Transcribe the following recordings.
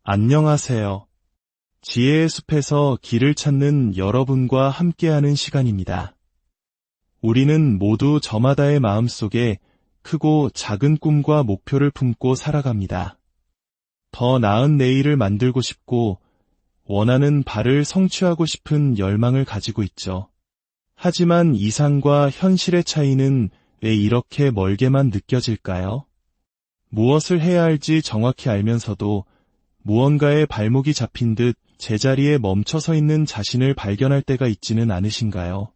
안녕하세요. 지혜의 숲에서 길을 찾는 여러분과 함께하는 시간입니다. 우리는 모두 저마다의 마음속에 크고 작은 꿈과 목표를 품고 살아갑니다. 더 나은 내일을 만들고 싶고 원하는 바를 성취하고 싶은 열망을 가지고 있죠. 하지만 이상과 현실의 차이는 왜 이렇게 멀게만 느껴질까요? 무엇을 해야 할지 정확히 알면서도 무언가에 발목이 잡힌 듯 제자리에 멈춰서 있는 자신을 발견할 때가 있지는 않으신가요?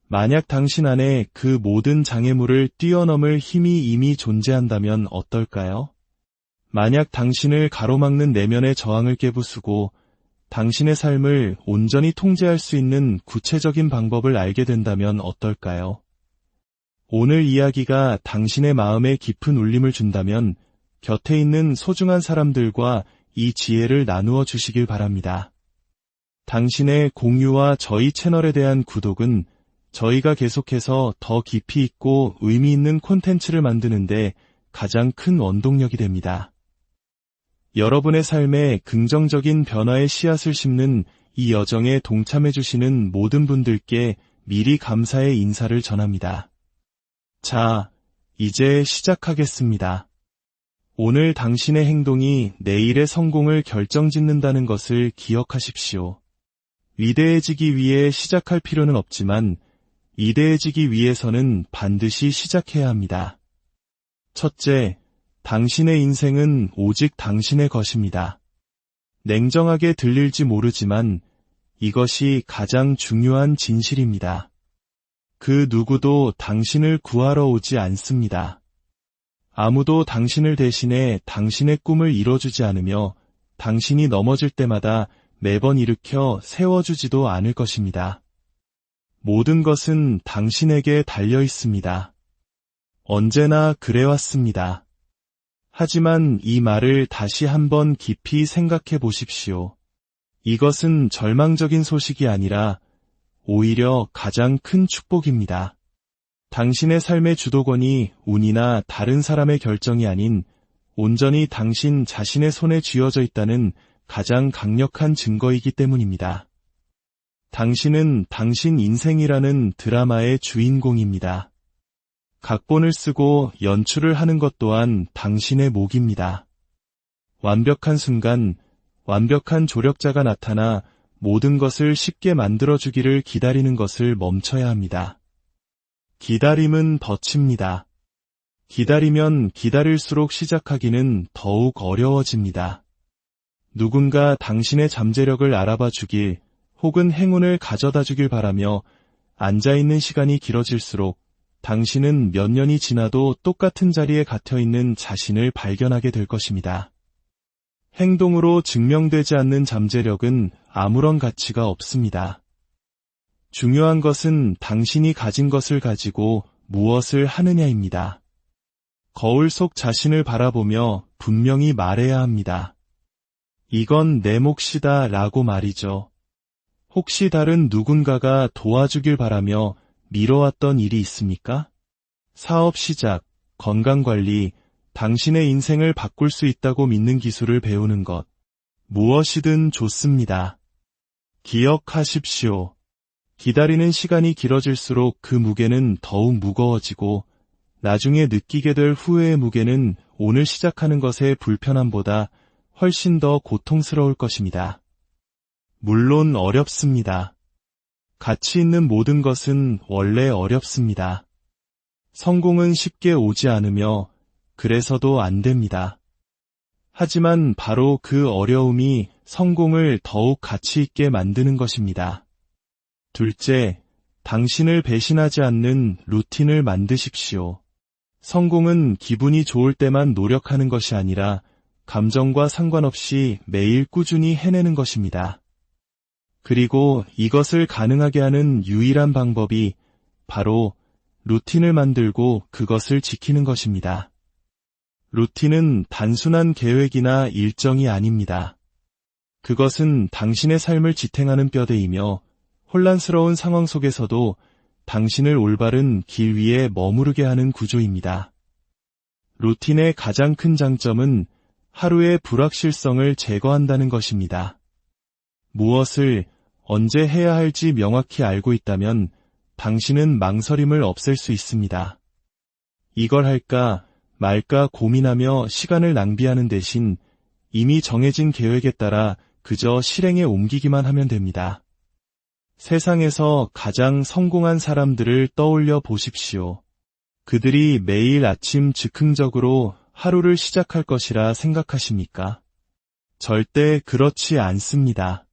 만약 당신 안에 그 모든 장애물을 뛰어넘을 힘이 이미 존재한다면 어떨까요? 만약 당신을 가로막는 내면의 저항을 깨부수고 당신의 삶을 온전히 통제할 수 있는 구체적인 방법을 알게 된다면 어떨까요? 오늘 이야기가 당신의 마음에 깊은 울림을 준다면 곁에 있는 소중한 사람들과 이 지혜를 나누어 주시길 바랍니다. 당신의 공유와 저희 채널에 대한 구독은 저희가 계속해서 더 깊이 있고 의미 있는 콘텐츠를 만드는데 가장 큰 원동력이 됩니다. 여러분의 삶에 긍정적인 변화의 씨앗을 심는 이 여정에 동참해 주시는 모든 분들께 미리 감사의 인사를 전합니다. 자, 이제 시작하겠습니다. 오늘 당신의 행동이 내일의 성공을 결정짓는다는 것을 기억하십시오. 위대해지기 위해 시작할 필요는 없지만 이대해지기 위해서는 반드시 시작해야 합니다. 첫째, 당신의 인생은 오직 당신의 것입니다. 냉정하게 들릴지 모르지만 이것이 가장 중요한 진실입니다. 그 누구도 당신을 구하러 오지 않습니다. 아무도 당신을 대신해 당신의 꿈을 이뤄주지 않으며 당신이 넘어질 때마다 매번 일으켜 세워주지도 않을 것입니다. 모든 것은 당신에게 달려 있습니다. 언제나 그래왔습니다. 하지만 이 말을 다시 한번 깊이 생각해 보십시오. 이것은 절망적인 소식이 아니라 오히려 가장 큰 축복입니다. 당신의 삶의 주도권이 운이나 다른 사람의 결정이 아닌 온전히 당신 자신의 손에 쥐어져 있다는 가장 강력한 증거이기 때문입니다. 당신은 당신 인생이라는 드라마의 주인공입니다. 각본을 쓰고 연출을 하는 것 또한 당신의 몫입니다. 완벽한 순간, 완벽한 조력자가 나타나 모든 것을 쉽게 만들어주기를 기다리는 것을 멈춰야 합니다. 기다림은 덫입니다. 기다리면 기다릴수록 시작하기는 더욱 어려워집니다. 누군가 당신의 잠재력을 알아봐 주길 혹은 행운을 가져다 주길 바라며 앉아있는 시간이 길어질수록 당신은 몇 년이 지나도 똑같은 자리에 갇혀있는 자신을 발견하게 될 것입니다. 행동으로 증명되지 않는 잠재력은 아무런 가치가 없습니다. 중요한 것은 당신이 가진 것을 가지고 무엇을 하느냐입니다. 거울 속 자신을 바라보며 분명히 말해야 합니다. 이건 내 몫이다 라고 말이죠. 혹시 다른 누군가가 도와주길 바라며 미뤄왔던 일이 있습니까? 사업 시작, 건강관리, 당신의 인생을 바꿀 수 있다고 믿는 기술을 배우는 것, 무엇이든 좋습니다. 기억하십시오. 기다리는 시간이 길어질수록 그 무게는 더욱 무거워지고 나중에 느끼게 될 후회의 무게는 오늘 시작하는 것의 불편함보다 훨씬 더 고통스러울 것입니다. 물론 어렵습니다. 가치 있는 모든 것은 원래 어렵습니다. 성공은 쉽게 오지 않으며 그래서도 안 됩니다. 하지만 바로 그 어려움이 성공을 더욱 가치 있게 만드는 것입니다. 둘째, 당신을 배신하지 않는 루틴을 만드십시오. 성공은 기분이 좋을 때만 노력하는 것이 아니라 감정과 상관없이 매일 꾸준히 해내는 것입니다. 그리고 이것을 가능하게 하는 유일한 방법이 바로 루틴을 만들고 그것을 지키는 것입니다. 루틴은 단순한 계획이나 일정이 아닙니다. 그것은 당신의 삶을 지탱하는 뼈대이며 혼란스러운 상황 속에서도 당신을 올바른 길 위에 머무르게 하는 구조입니다. 루틴의 가장 큰 장점은 하루의 불확실성을 제거한다는 것입니다. 무엇을 언제 해야 할지 명확히 알고 있다면 당신은 망설임을 없앨 수 있습니다. 이걸 할까 말까 고민하며 시간을 낭비하는 대신 이미 정해진 계획에 따라 그저 실행에 옮기기만 하면 됩니다. 세상에서 가장 성공한 사람들을 떠올려 보십시오. 그들이 매일 아침 즉흥적으로 하루를 시작할 것이라 생각하십니까? 절대 그렇지 않습니다.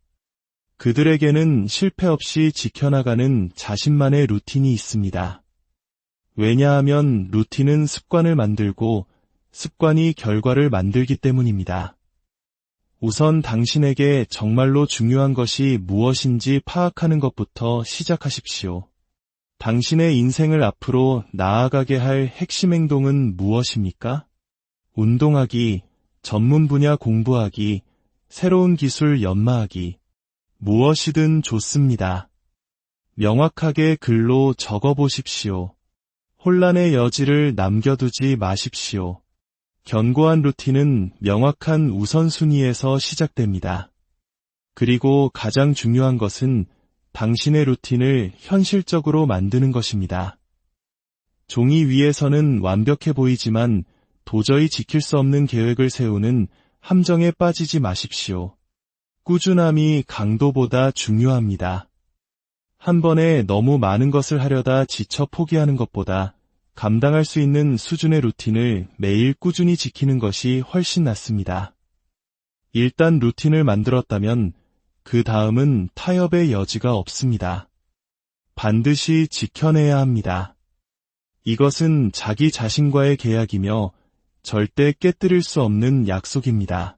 그들에게는 실패 없이 지켜나가는 자신만의 루틴이 있습니다. 왜냐하면 루틴은 습관을 만들고 습관이 결과를 만들기 때문입니다. 우선 당신에게 정말로 중요한 것이 무엇인지 파악하는 것부터 시작하십시오. 당신의 인생을 앞으로 나아가게 할 핵심 행동은 무엇입니까? 운동하기, 전문 분야 공부하기, 새로운 기술 연마하기, 무엇이든 좋습니다. 명확하게 글로 적어보십시오. 혼란의 여지를 남겨두지 마십시오. 견고한 루틴은 명확한 우선순위에서 시작됩니다. 그리고 가장 중요한 것은 당신의 루틴을 현실적으로 만드는 것입니다. 종이 위에서는 완벽해 보이지만 도저히 지킬 수 없는 계획을 세우는 함정에 빠지지 마십시오. 꾸준함이 강도보다 중요합니다. 한 번에 너무 많은 것을 하려다 지쳐 포기하는 것보다 감당할 수 있는 수준의 루틴을 매일 꾸준히 지키는 것이 훨씬 낫습니다. 일단 루틴을 만들었다면 그 다음은 타협의 여지가 없습니다. 반드시 지켜내야 합니다. 이것은 자기 자신과의 계약이며 절대 깨뜨릴 수 없는 약속입니다.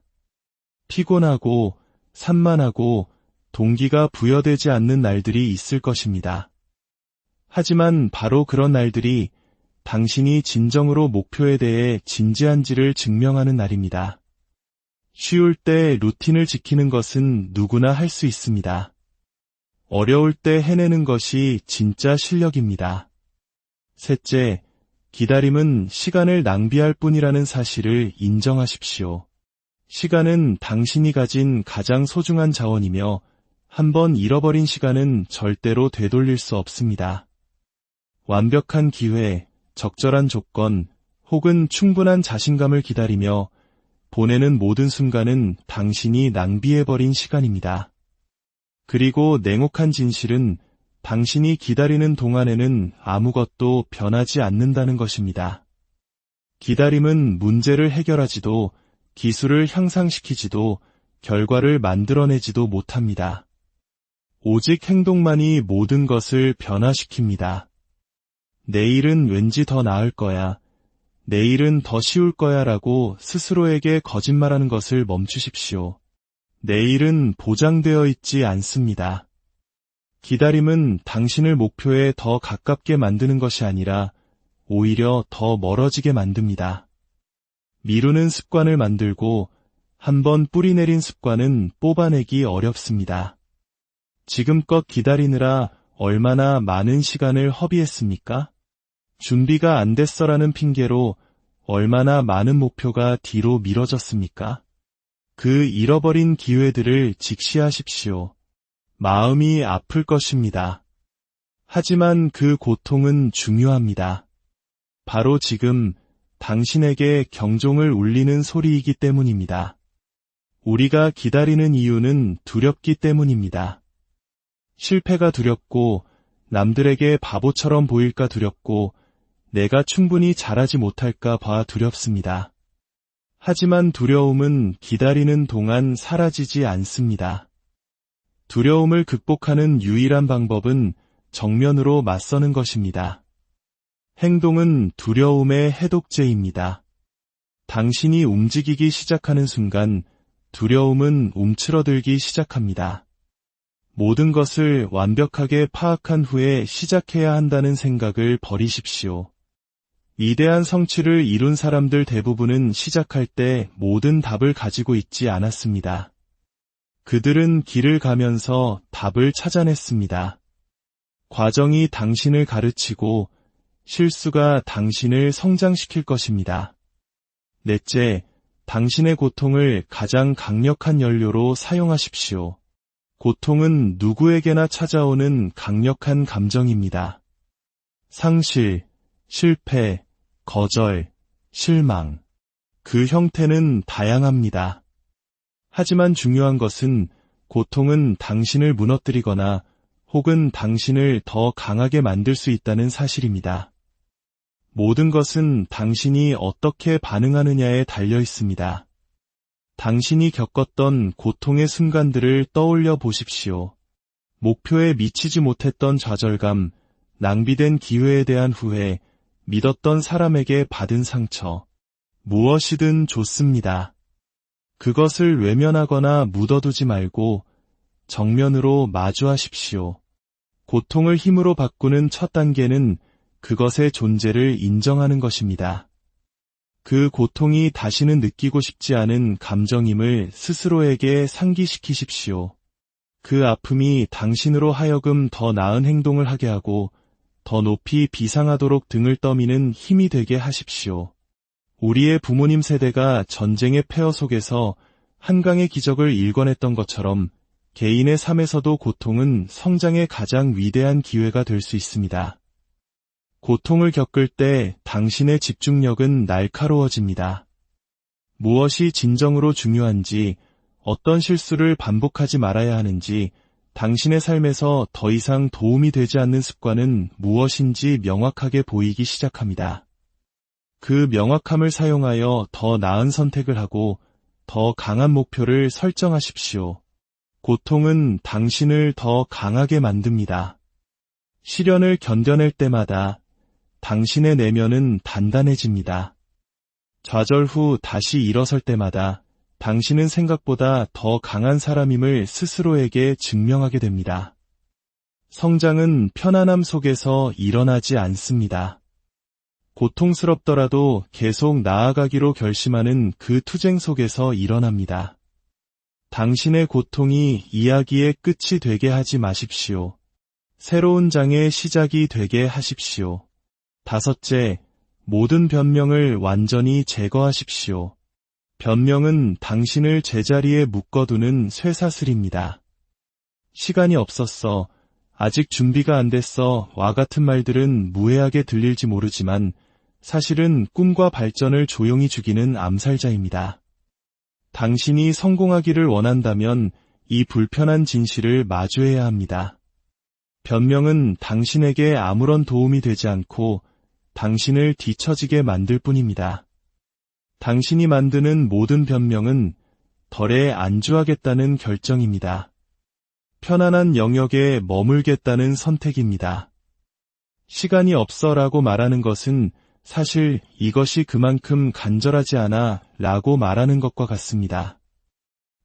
피곤하고 산만하고 동기가 부여되지 않는 날들이 있을 것입니다. 하지만 바로 그런 날들이 당신이 진정으로 목표에 대해 진지한지를 증명하는 날입니다. 쉬울 때 루틴을 지키는 것은 누구나 할 수 있습니다. 어려울 때 해내는 것이 진짜 실력입니다. 셋째, 기다림은 시간을 낭비할 뿐이라는 사실을 인정하십시오. 시간은 당신이 가진 가장 소중한 자원이며 한번 잃어버린 시간은 절대로 되돌릴 수 없습니다. 완벽한 기회, 적절한 조건, 혹은 충분한 자신감을 기다리며 보내는 모든 순간은 당신이 낭비해버린 시간입니다. 그리고 냉혹한 진실은 당신이 기다리는 동안에는 아무것도 변하지 않는다는 것입니다. 기다림은 문제를 해결하지도 기술을 향상시키지도 결과를 만들어내지도 못합니다. 오직 행동만이 모든 것을 변화시킵니다. 내일은 왠지 더 나을 거야. 내일은 더 쉬울 거야 라고 스스로에게 거짓말하는 것을 멈추십시오. 내일은 보장되어 있지 않습니다. 기다림은 당신을 목표에 더 가깝게 만드는 것이 아니라 오히려 더 멀어지게 만듭니다. 미루는 습관을 만들고 한번 뿌리내린 습관은 뽑아내기 어렵습니다. 지금껏 기다리느라 얼마나 많은 시간을 허비했습니까? 준비가 안 됐어라는 핑계로 얼마나 많은 목표가 뒤로 미뤄졌습니까? 그 잃어버린 기회들을 직시하십시오. 마음이 아플 것입니다. 하지만 그 고통은 중요합니다. 바로 지금 당신에게 경종을 울리는 소리이기 때문입니다. 우리가 기다리는 이유는 두렵기 때문입니다. 실패가 두렵고 남들에게 바보처럼 보일까 두렵고 내가 충분히 잘하지 못할까 봐 두렵습니다. 하지만 두려움은 기다리는 동안 사라지지 않습니다. 두려움을 극복하는 유일한 방법은 정면으로 맞서는 것입니다. 행동은 두려움의 해독제입니다. 당신이 움직이기 시작하는 순간 두려움은 움츠러들기 시작합니다. 모든 것을 완벽하게 파악한 후에 시작해야 한다는 생각을 버리십시오. 위대한 성취를 이룬 사람들 대부분은 시작할 때 모든 답을 가지고 있지 않았습니다. 그들은 길을 가면서 답을 찾아냈습니다. 과정이 당신을 가르치고 실수가 당신을 성장시킬 것입니다. 넷째, 당신의 고통을 가장 강력한 연료로 사용하십시오. 고통은 누구에게나 찾아오는 강력한 감정입니다. 상실, 실패, 거절, 실망. 그 형태는 다양합니다. 하지만 중요한 것은 고통은 당신을 무너뜨리거나 혹은 당신을 더 강하게 만들 수 있다는 사실입니다. 모든 것은 당신이 어떻게 반응하느냐에 달려 있습니다. 당신이 겪었던 고통의 순간들을 떠올려 보십시오. 목표에 미치지 못했던 좌절감, 낭비된 기회에 대한 후회, 믿었던 사람에게 받은 상처, 무엇이든 좋습니다. 그것을 외면하거나 묻어두지 말고 정면으로 마주하십시오. 고통을 힘으로 바꾸는 첫 단계는 그것의 존재를 인정하는 것입니다. 그 고통이 다시는 느끼고 싶지 않은 감정임을 스스로에게 상기시키십시오. 그 아픔이 당신으로 하여금 더 나은 행동을 하게 하고 더 높이 비상하도록 등을 떠미는 힘이 되게 하십시오. 우리의 부모님 세대가 전쟁의 폐허 속에서 한강의 기적을 일궈냈던 것처럼 개인의 삶에서도 고통은 성장의 가장 위대한 기회가 될 수 있습니다. 고통을 겪을 때 당신의 집중력은 날카로워집니다. 무엇이 진정으로 중요한지, 어떤 실수를 반복하지 말아야 하는지, 당신의 삶에서 더 이상 도움이 되지 않는 습관은 무엇인지 명확하게 보이기 시작합니다. 그 명확함을 사용하여 더 나은 선택을 하고 더 강한 목표를 설정하십시오. 고통은 당신을 더 강하게 만듭니다. 시련을 견뎌낼 때마다 당신의 내면은 단단해집니다. 좌절 후 다시 일어설 때마다 당신은 생각보다 더 강한 사람임을 스스로에게 증명하게 됩니다. 성장은 편안함 속에서 일어나지 않습니다. 고통스럽더라도 계속 나아가기로 결심하는 그 투쟁 속에서 일어납니다. 당신의 고통이 이야기의 끝이 되게 하지 마십시오. 새로운 장의 시작이 되게 하십시오. 5째, 모든 변명을 완전히 제거하십시오. 변명은 당신을 제자리에 묶어두는 쇠사슬입니다. 시간이 없었어, 아직 준비가 안 됐어 와 같은 말들은 무해하게 들릴지 모르지만 사실은 꿈과 발전을 조용히 죽이는 암살자입니다. 당신이 성공하기를 원한다면 이 불편한 진실을 마주해야 합니다. 변명은 당신에게 아무런 도움이 되지 않고 당신을 뒤처지게 만들 뿐입니다. 당신이 만드는 모든 변명은 덜에 안주하겠다는 결정입니다. 편안한 영역에 머물겠다는 선택입니다. 시간이 없어라고 말하는 것은 사실 이것이 그만큼 간절하지 않아 라고 말하는 것과 같습니다.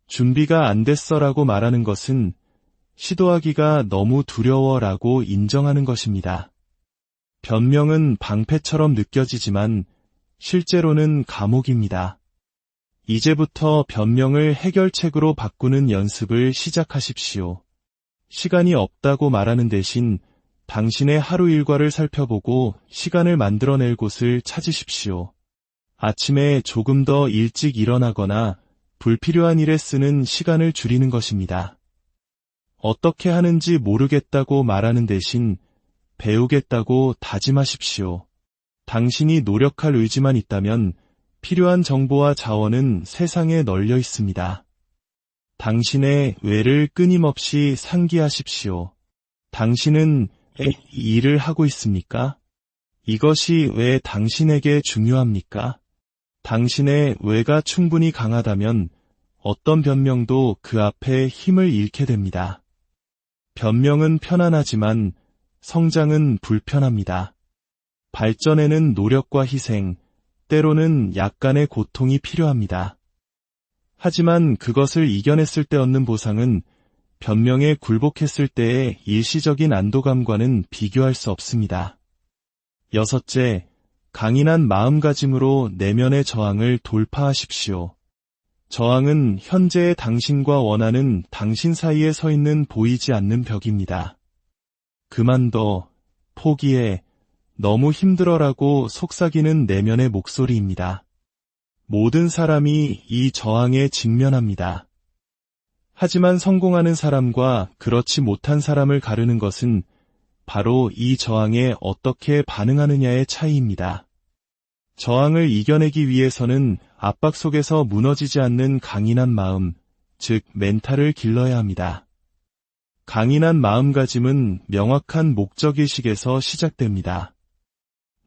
준비가 안 됐어라고 말하는 것은 시도하기가 너무 두려워라고 인정하는 것입니다. 변명은 방패처럼 느껴지지만 실제로는 감옥입니다. 이제부터 변명을 해결책으로 바꾸는 연습을 시작하십시오. 시간이 없다고 말하는 대신 당신의 하루 일과를 살펴보고 시간을 만들어낼 곳을 찾으십시오. 아침에 조금 더 일찍 일어나거나 불필요한 일에 쓰는 시간을 줄이는 것입니다. 어떻게 하는지 모르겠다고 말하는 대신 배우겠다고 다짐하십시오. 당신이 노력할 의지만 있다면 필요한 정보와 자원은 세상에 널려 있습니다. 당신의 왜를 끊임없이 상기하십시오. 당신은 일을 하고 있습니까? 이것이 왜 당신에게 중요합니까? 당신의 왜가 충분히 강하다면 어떤 변명도 그 앞에 힘을 잃게 됩니다. 변명은 편안하지만 성장은 불편합니다. 발전에는 노력과 희생, 때로는 약간의 고통이 필요합니다. 하지만 그것을 이겨냈을 때 얻는 보상은 변명에 굴복했을 때의 일시적인 안도감과는 비교할 수 없습니다. 6째, 강인한 마음가짐으로 내면의 저항을 돌파하십시오. 저항은 현재의 당신과 원하는 당신 사이에 서 있는 보이지 않는 벽입니다. 그만둬, 포기해, 너무 힘들어라고 속삭이는 내면의 목소리입니다. 모든 사람이 이 저항에 직면합니다. 하지만 성공하는 사람과 그렇지 못한 사람을 가르는 것은 바로 이 저항에 어떻게 반응하느냐의 차이입니다. 저항을 이겨내기 위해서는 압박 속에서 무너지지 않는 강인한 마음, 즉 멘탈을 길러야 합니다. 강인한 마음가짐은 명확한 목적의식에서 시작됩니다.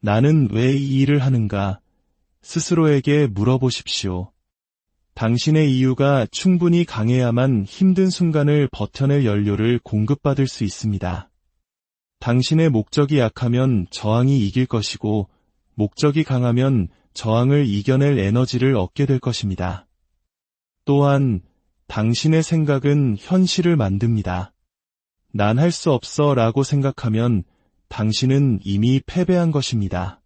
나는 왜 이 일을 하는가? 스스로에게 물어보십시오. 당신의 이유가 충분히 강해야만 힘든 순간을 버텨낼 연료를 공급받을 수 있습니다. 당신의 목적이 약하면 저항이 이길 것이고, 목적이 강하면 저항을 이겨낼 에너지를 얻게 될 것입니다. 또한 당신의 생각은 현실을 만듭니다. 난 할 수 없어 라고 생각하면 당신은 이미 패배한 것입니다.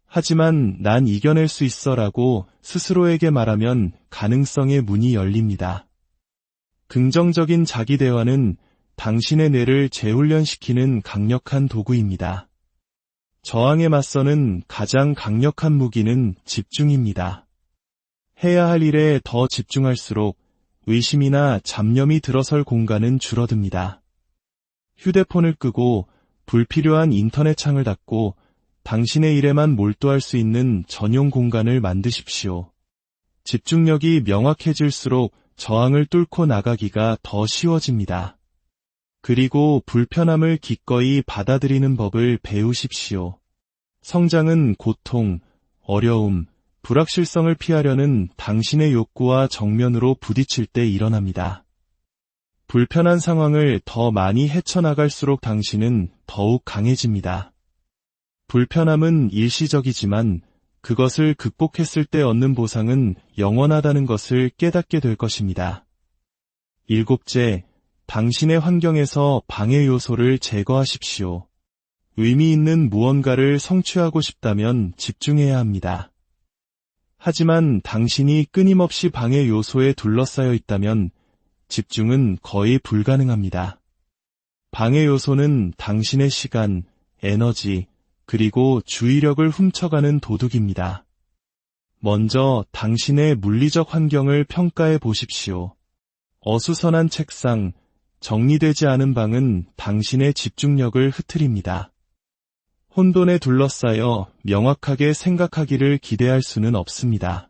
하지만 난 이겨낼 수 있어 라고 스스로에게 말하면 가능성의 문이 열립니다. 긍정적인 자기 대화는 당신의 뇌를 재훈련시키는 강력한 도구입니다. 저항에 맞서는 가장 강력한 무기는 집중입니다. 해야 할 일에 더 집중할수록 의심이나 잡념이 들어설 공간은 줄어듭니다. 휴대폰을 끄고 불필요한 인터넷 창을 닫고 당신의 일에만 몰두할 수 있는 전용 공간을 만드십시오. 집중력이 명확해질수록 저항을 뚫고 나가기가 더 쉬워집니다. 그리고 불편함을 기꺼이 받아들이는 법을 배우십시오. 성장은 고통, 어려움, 불확실성을 피하려는 당신의 욕구와 정면으로 부딪힐 때 일어납니다. 불편한 상황을 더 많이 헤쳐나갈수록 당신은 더욱 강해집니다. 불편함은 일시적이지만 그것을 극복했을 때 얻는 보상은 영원하다는 것을 깨닫게 될 것입니다. 7째, 당신의 환경에서 방해 요소를 제거하십시오. 의미 있는 무언가를 성취하고 싶다면 집중해야 합니다. 하지만 당신이 끊임없이 방해 요소에 둘러싸여 있다면 집중은 거의 불가능합니다. 방해 요소는 당신의 시간, 에너지, 그리고 주의력을 훔쳐가는 도둑입니다. 먼저 당신의 물리적 환경을 평가해 보십시오. 어수선한 책상, 정리되지 않은 방은 당신의 집중력을 흐트립니다. 혼돈에 둘러싸여 명확하게 생각하기를 기대할 수는 없습니다.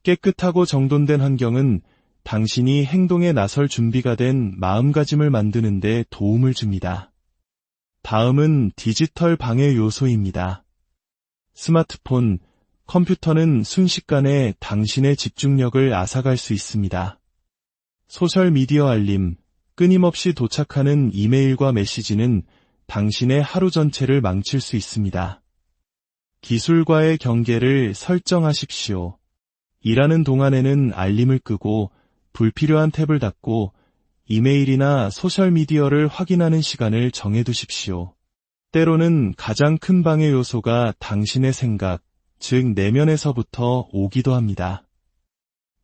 깨끗하고 정돈된 환경은 당신이 행동에 나설 준비가 된 마음가짐을 만드는 데 도움을 줍니다. 다음은 디지털 방해 요소입니다. 스마트폰, 컴퓨터는 순식간에 당신의 집중력을 앗아갈 수 있습니다. 소셜미디어 알림, 끊임없이 도착하는 이메일과 메시지는 당신의 하루 전체를 망칠 수 있습니다. 기술과의 경계를 설정하십시오. 일하는 동안에는 알림을 끄고 불필요한 탭을 닫고 이메일이나 소셜미디어를 확인하는 시간을 정해두십시오. 때로는 가장 큰 방해 요소가 당신의 생각, 즉 내면에서부터 오기도 합니다.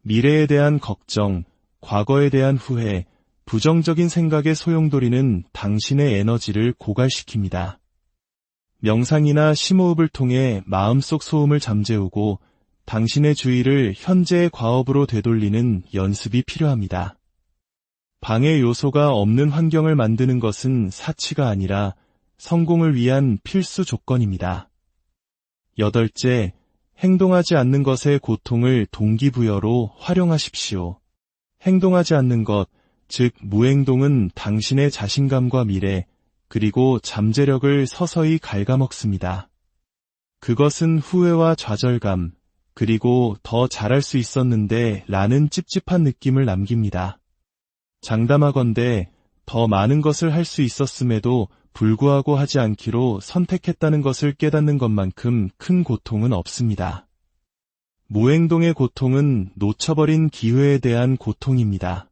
미래에 대한 걱정, 과거에 대한 후회, 부정적인 생각의 소용돌이는 당신의 에너지를 고갈시킵니다. 명상이나 심호흡을 통해 마음속 소음을 잠재우고 당신의 주의를 현재의 과업으로 되돌리는 연습이 필요합니다. 방해 요소가 없는 환경을 만드는 것은 사치가 아니라 성공을 위한 필수 조건입니다. 8째, 행동하지 않는 것의 고통을 동기부여로 활용하십시오. 행동하지 않는 것, 즉 무행동은 당신의 자신감과 미래, 그리고 잠재력을 서서히 갉아먹습니다. 그것은 후회와 좌절감, 그리고 더 잘할 수 있었는데 라는 찝찝한 느낌을 남깁니다. 장담하건대 더 많은 것을 할 수 있었음에도 불구하고 하지 않기로 선택했다는 것을 깨닫는 것만큼 큰 고통은 없습니다. 무행동의 고통은 놓쳐버린 기회에 대한 고통입니다.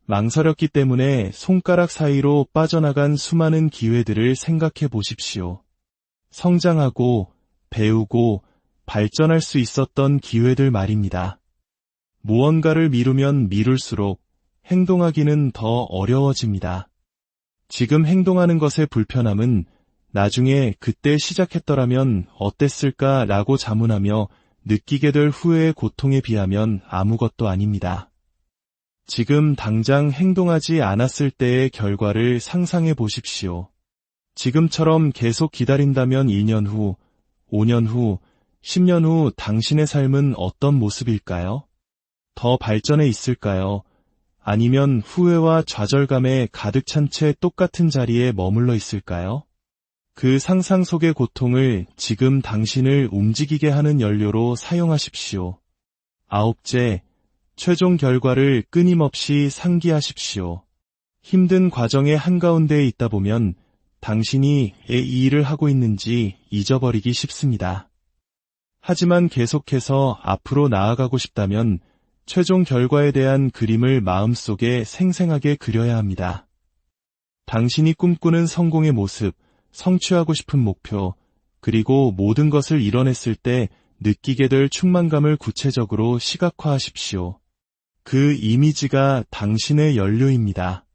망설였기 때문에 손가락 사이로 빠져나간 수많은 기회들을 생각해 보십시오. 성장하고 배우고 발전할 수 있었던 기회들 말입니다. 무언가를 미루면 미룰수록 행동하기는 더 어려워집니다. 지금 행동하는 것의 불편함은 나중에 그때 시작했더라면 어땠을까 라고 자문하며 느끼게 될 후회의 고통에 비하면 아무것도 아닙니다. 지금 당장 행동하지 않았을 때의 결과를 상상해 보십시오. 지금처럼 계속 기다린다면 1년 후, 5년 후, 10년 후 당신의 삶은 어떤 모습일까요? 더 발전해 있을까요? 아니면 후회와 좌절감에 가득 찬 채 똑같은 자리에 머물러 있을까요? 그 상상 속의 고통을 지금 당신을 움직이게 하는 연료로 사용하십시오. 9째, 최종 결과를 끊임없이 상기하십시오. 힘든 과정의 한가운데에 있다 보면 당신이 이 일을 하고 있는지 잊어버리기 쉽습니다. 하지만 계속해서 앞으로 나아가고 싶다면 최종 결과에 대한 그림을 마음속에 생생하게 그려야 합니다. 당신이 꿈꾸는 성공의 모습, 성취하고 싶은 목표, 그리고 모든 것을 이뤄냈을 때 느끼게 될 충만감을 구체적으로 시각화하십시오. 그 이미지가 당신의 연료입니다.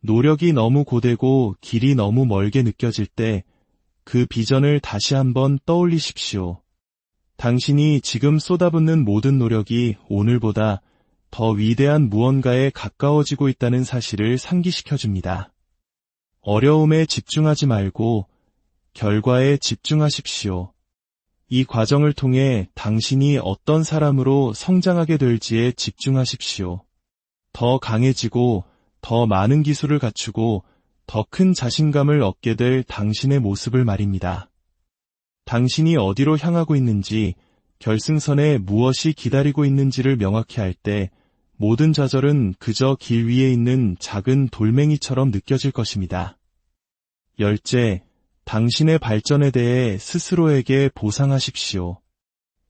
노력이 너무 고되고 길이 너무 멀게 느껴질 때 그 비전을 다시 한번 떠올리십시오. 당신이 지금 쏟아붓는 모든 노력이 오늘보다 더 위대한 무언가에 가까워지고 있다는 사실을 상기시켜줍니다. 어려움에 집중하지 말고 결과에 집중하십시오. 이 과정을 통해 당신이 어떤 사람으로 성장하게 될지에 집중하십시오. 더 강해지고 더 많은 기술을 갖추고 더 큰 자신감을 얻게 될 당신의 모습을 말입니다. 당신이 어디로 향하고 있는지, 결승선에 무엇이 기다리고 있는지를 명확히 알 때 모든 좌절은 그저 길 위에 있는 작은 돌멩이처럼 느껴질 것입니다. 10째, 당신의 발전에 대해 스스로에게 보상하십시오.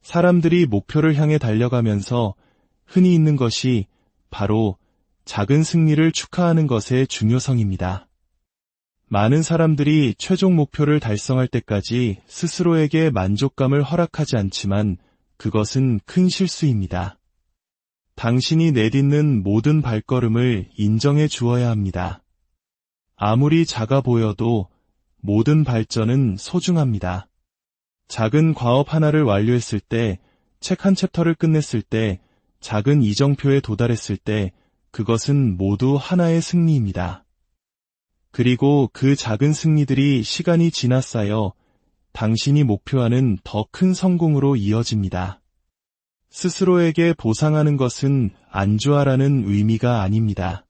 사람들이 목표를 향해 달려가면서 흔히 있는 것이 바로 작은 승리를 축하하는 것의 중요성입니다. 많은 사람들이 최종 목표를 달성할 때까지 스스로에게 만족감을 허락하지 않지만 그것은 큰 실수입니다. 당신이 내딛는 모든 발걸음을 인정해 주어야 합니다. 아무리 작아 보여도 모든 발전은 소중합니다. 작은 과업 하나를 완료했을 때, 책 한 챕터를 끝냈을 때, 작은 이정표에 도달했을 때 그것은 모두 하나의 승리입니다. 그리고 그 작은 승리들이 시간이 지나 쌓여 당신이 목표하는 더 큰 성공으로 이어집니다. 스스로에게 보상하는 것은 안주하라는 의미가 아닙니다.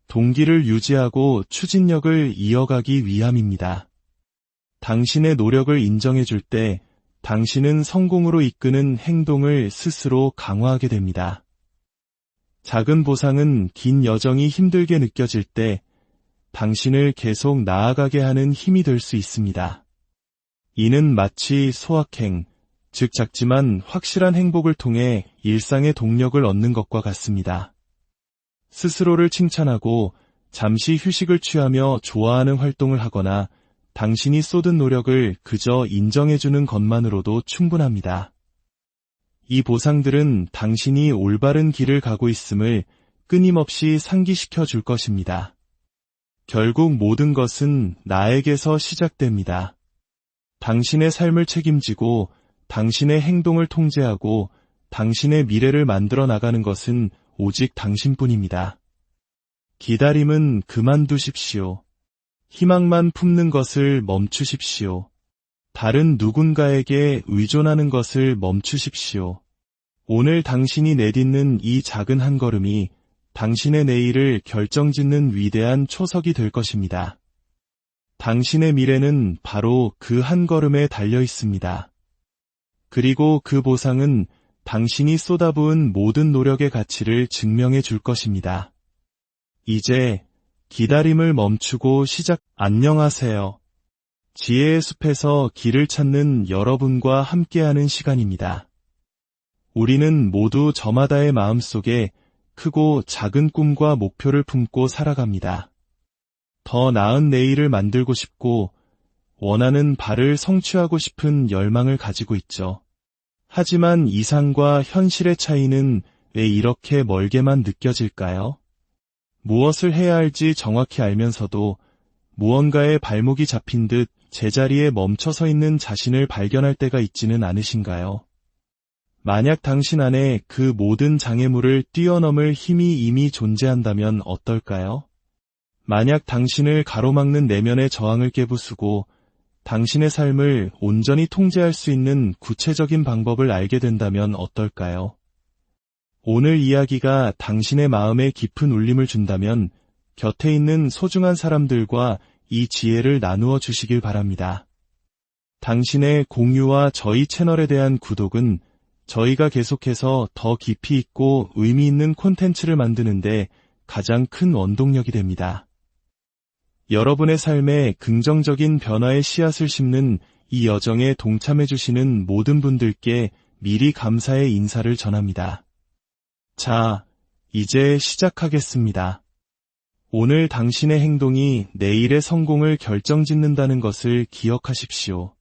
동기를 유지하고 추진력을 이어가기 위함입니다. 당신의 노력을 인정해 줄 때 당신은 성공으로 이끄는 행동을 스스로 강화하게 됩니다. 작은 보상은 긴 여정이 힘들게 느껴질 때 당신을 계속 나아가게 하는 힘이 될 수 있습니다. 이는 마치 소확행, 즉 작지만 확실한 행복을 통해 일상의 동력을 얻는 것과 같습니다. 스스로를 칭찬하고 잠시 휴식을 취하며 좋아하는 활동을 하거나 당신이 쏟은 노력을 그저 인정해주는 것만으로도 충분합니다. 이 보상들은 당신이 올바른 길을 가고 있음을 끊임없이 상기시켜 줄 것입니다. 결국 모든 것은 나에게서 시작됩니다. 당신의 삶을 책임지고 당신의 행동을 통제하고 당신의 미래를 만들어 나가는 것은 오직 당신뿐입니다. 기다림은 그만두십시오. 희망만 품는 것을 멈추십시오. 다른 누군가에게 의존하는 것을 멈추십시오. 오늘 당신이 내딛는 이 작은 한 걸음이 당신의 내일을 결정짓는 위대한 초석이 될 것입니다. 당신의 미래는 바로 그 한 걸음에 달려 있습니다. 그리고 그 보상은 당신이 쏟아부은 모든 노력의 가치를 증명해 줄 것입니다. 이제 기다림을 멈추고 안녕하세요. 지혜의 숲에서 길을 찾는 여러분과 함께하는 시간입니다. 우리는 모두 저마다의 마음속에 크고 작은 꿈과 목표를 품고 살아갑니다. 더 나은 내일을 만들고 싶고 원하는 바를 성취하고 싶은 열망을 가지고 있죠. 하지만 이상과 현실의 차이는 왜 이렇게 멀게만 느껴질까요? 무엇을 해야 할지 정확히 알면서도 무언가에 발목이 잡힌 듯 제자리에 멈춰서 있는 자신을 발견할 때가 있지는 않으신가요? 만약 당신 안에 그 모든 장애물을 뛰어넘을 힘이 이미 존재한다면 어떨까요? 만약 당신을 가로막는 내면의 저항을 깨부수고 당신의 삶을 온전히 통제할 수 있는 구체적인 방법을 알게 된다면 어떨까요? 오늘 이야기가 당신의 마음에 깊은 울림을 준다면 곁에 있는 소중한 사람들과 이 지혜를 나누어 주시길 바랍니다. 당신의 공유와 저희 채널에 대한 구독은 저희가 계속해서 더 깊이 있고 의미 있는 콘텐츠를 만드는데 가장 큰 원동력이 됩니다. 여러분의 삶에 긍정적인 변화의 씨앗을 심는 이 여정에 동참해 주시는 모든 분들께 미리 감사의 인사를 전합니다. 자, 이제 시작하겠습니다. 오늘 당신의 행동이 내일의 성공을 결정짓는다는 것을 기억하십시오.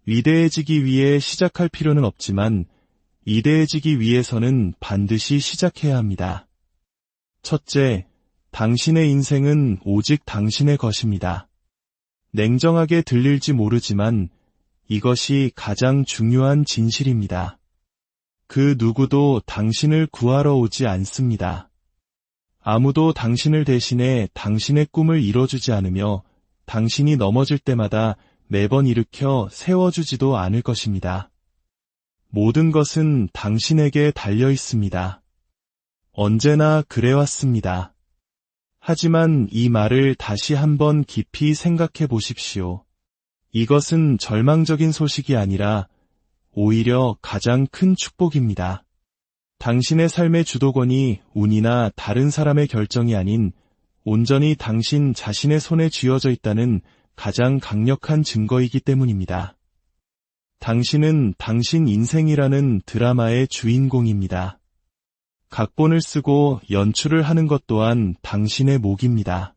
위대해지기 위해 시작할 필요는 없지만 이대해지기 위해서는 반드시 시작해야 합니다. 첫째, 당신의 인생은 오직 당신의 것입니다. 냉정하게 들릴지 모르지만 이것이 가장 중요한 진실입니다. 그 누구도 당신을 구하러 오지 않습니다. 아무도 당신을 대신해 당신의 꿈을 이뤄주지 않으며 당신이 넘어질 때마다 매번 일으켜 세워주지도 않을 것입니다. 모든 것은 당신에게 달려 있습니다. 언제나 그래왔습니다. 하지만 이 말을 다시 한번 깊이 생각해 보십시오. 이것은 절망적인 소식이 아니라 오히려 가장 큰 축복입니다. 당신의 삶의 주도권이 운이나 다른 사람의 결정이 아닌 온전히 당신 자신의 손에 쥐어져 있다는 가장 강력한 증거이기 때문입니다. 당신은 당신 인생이라는 드라마의 주인공입니다. 각본을 쓰고 연출을 하는 것 또한 당신의 몫입니다.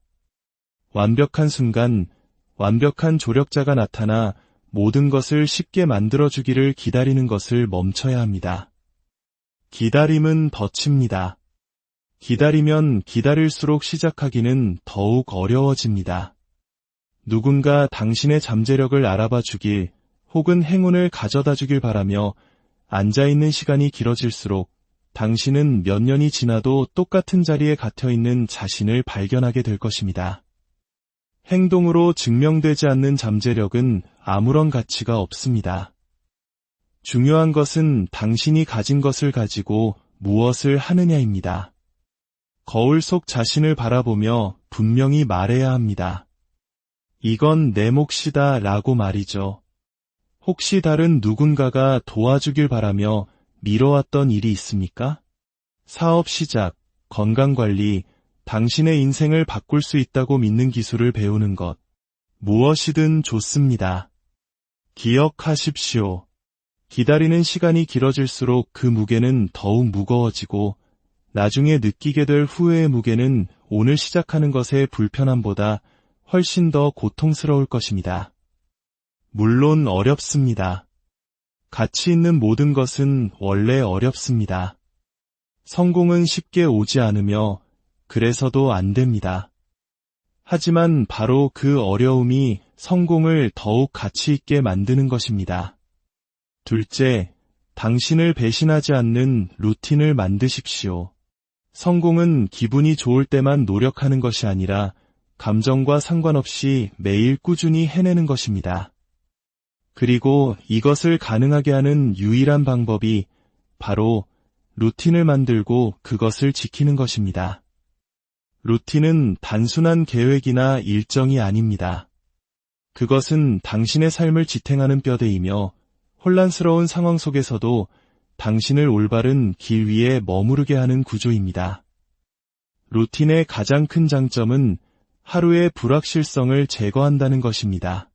완벽한 순간, 완벽한 조력자가 나타나 모든 것을 쉽게 만들어주기를 기다리는 것을 멈춰야 합니다. 기다림은 덫입니다. 기다리면 기다릴수록 시작하기는 더욱 어려워집니다. 누군가 당신의 잠재력을 알아봐 주길 혹은 행운을 가져다 주길 바라며 앉아있는 시간이 길어질수록 당신은 몇 년이 지나도 똑같은 자리에 갇혀있는 자신을 발견하게 될 것입니다. 행동으로 증명되지 않는 잠재력은 아무런 가치가 없습니다. 중요한 것은 당신이 가진 것을 가지고 무엇을 하느냐입니다. 거울 속 자신을 바라보며 분명히 말해야 합니다. 이건 내 몫이다 라고 말이죠. 혹시 다른 누군가가 도와주길 바라며 미뤄왔던 일이 있습니까? 사업 시작, 건강관리, 당신의 인생을 바꿀 수 있다고 믿는 기술을 배우는 것, 무엇이든 좋습니다. 기억하십시오. 기다리는 시간이 길어질수록 그 무게는 더욱 무거워지고 나중에 느끼게 될 후회의 무게는 오늘 시작하는 것의 불편함보다 훨씬 더 고통스러울 것입니다. 물론 어렵습니다. 가치 있는 모든 것은 원래 어렵습니다. 성공은 쉽게 오지 않으며 그래서도 안 됩니다. 하지만 바로 그 어려움이 성공을 더욱 가치 있게 만드는 것입니다. 둘째, 당신을 배신하지 않는 루틴을 만드십시오. 성공은 기분이 좋을 때만 노력하는 것이 아니라 감정과 상관없이 매일 꾸준히 해내는 것입니다. 그리고 이것을 가능하게 하는 유일한 방법이 바로 루틴을 만들고 그것을 지키는 것입니다. 루틴은 단순한 계획이나 일정이 아닙니다. 그것은 당신의 삶을 지탱하는 뼈대이며 혼란스러운 상황 속에서도 당신을 올바른 길 위에 머무르게 하는 구조입니다. 루틴의 가장 큰 장점은 하루의 불확실성을 제거한다는 것입니다.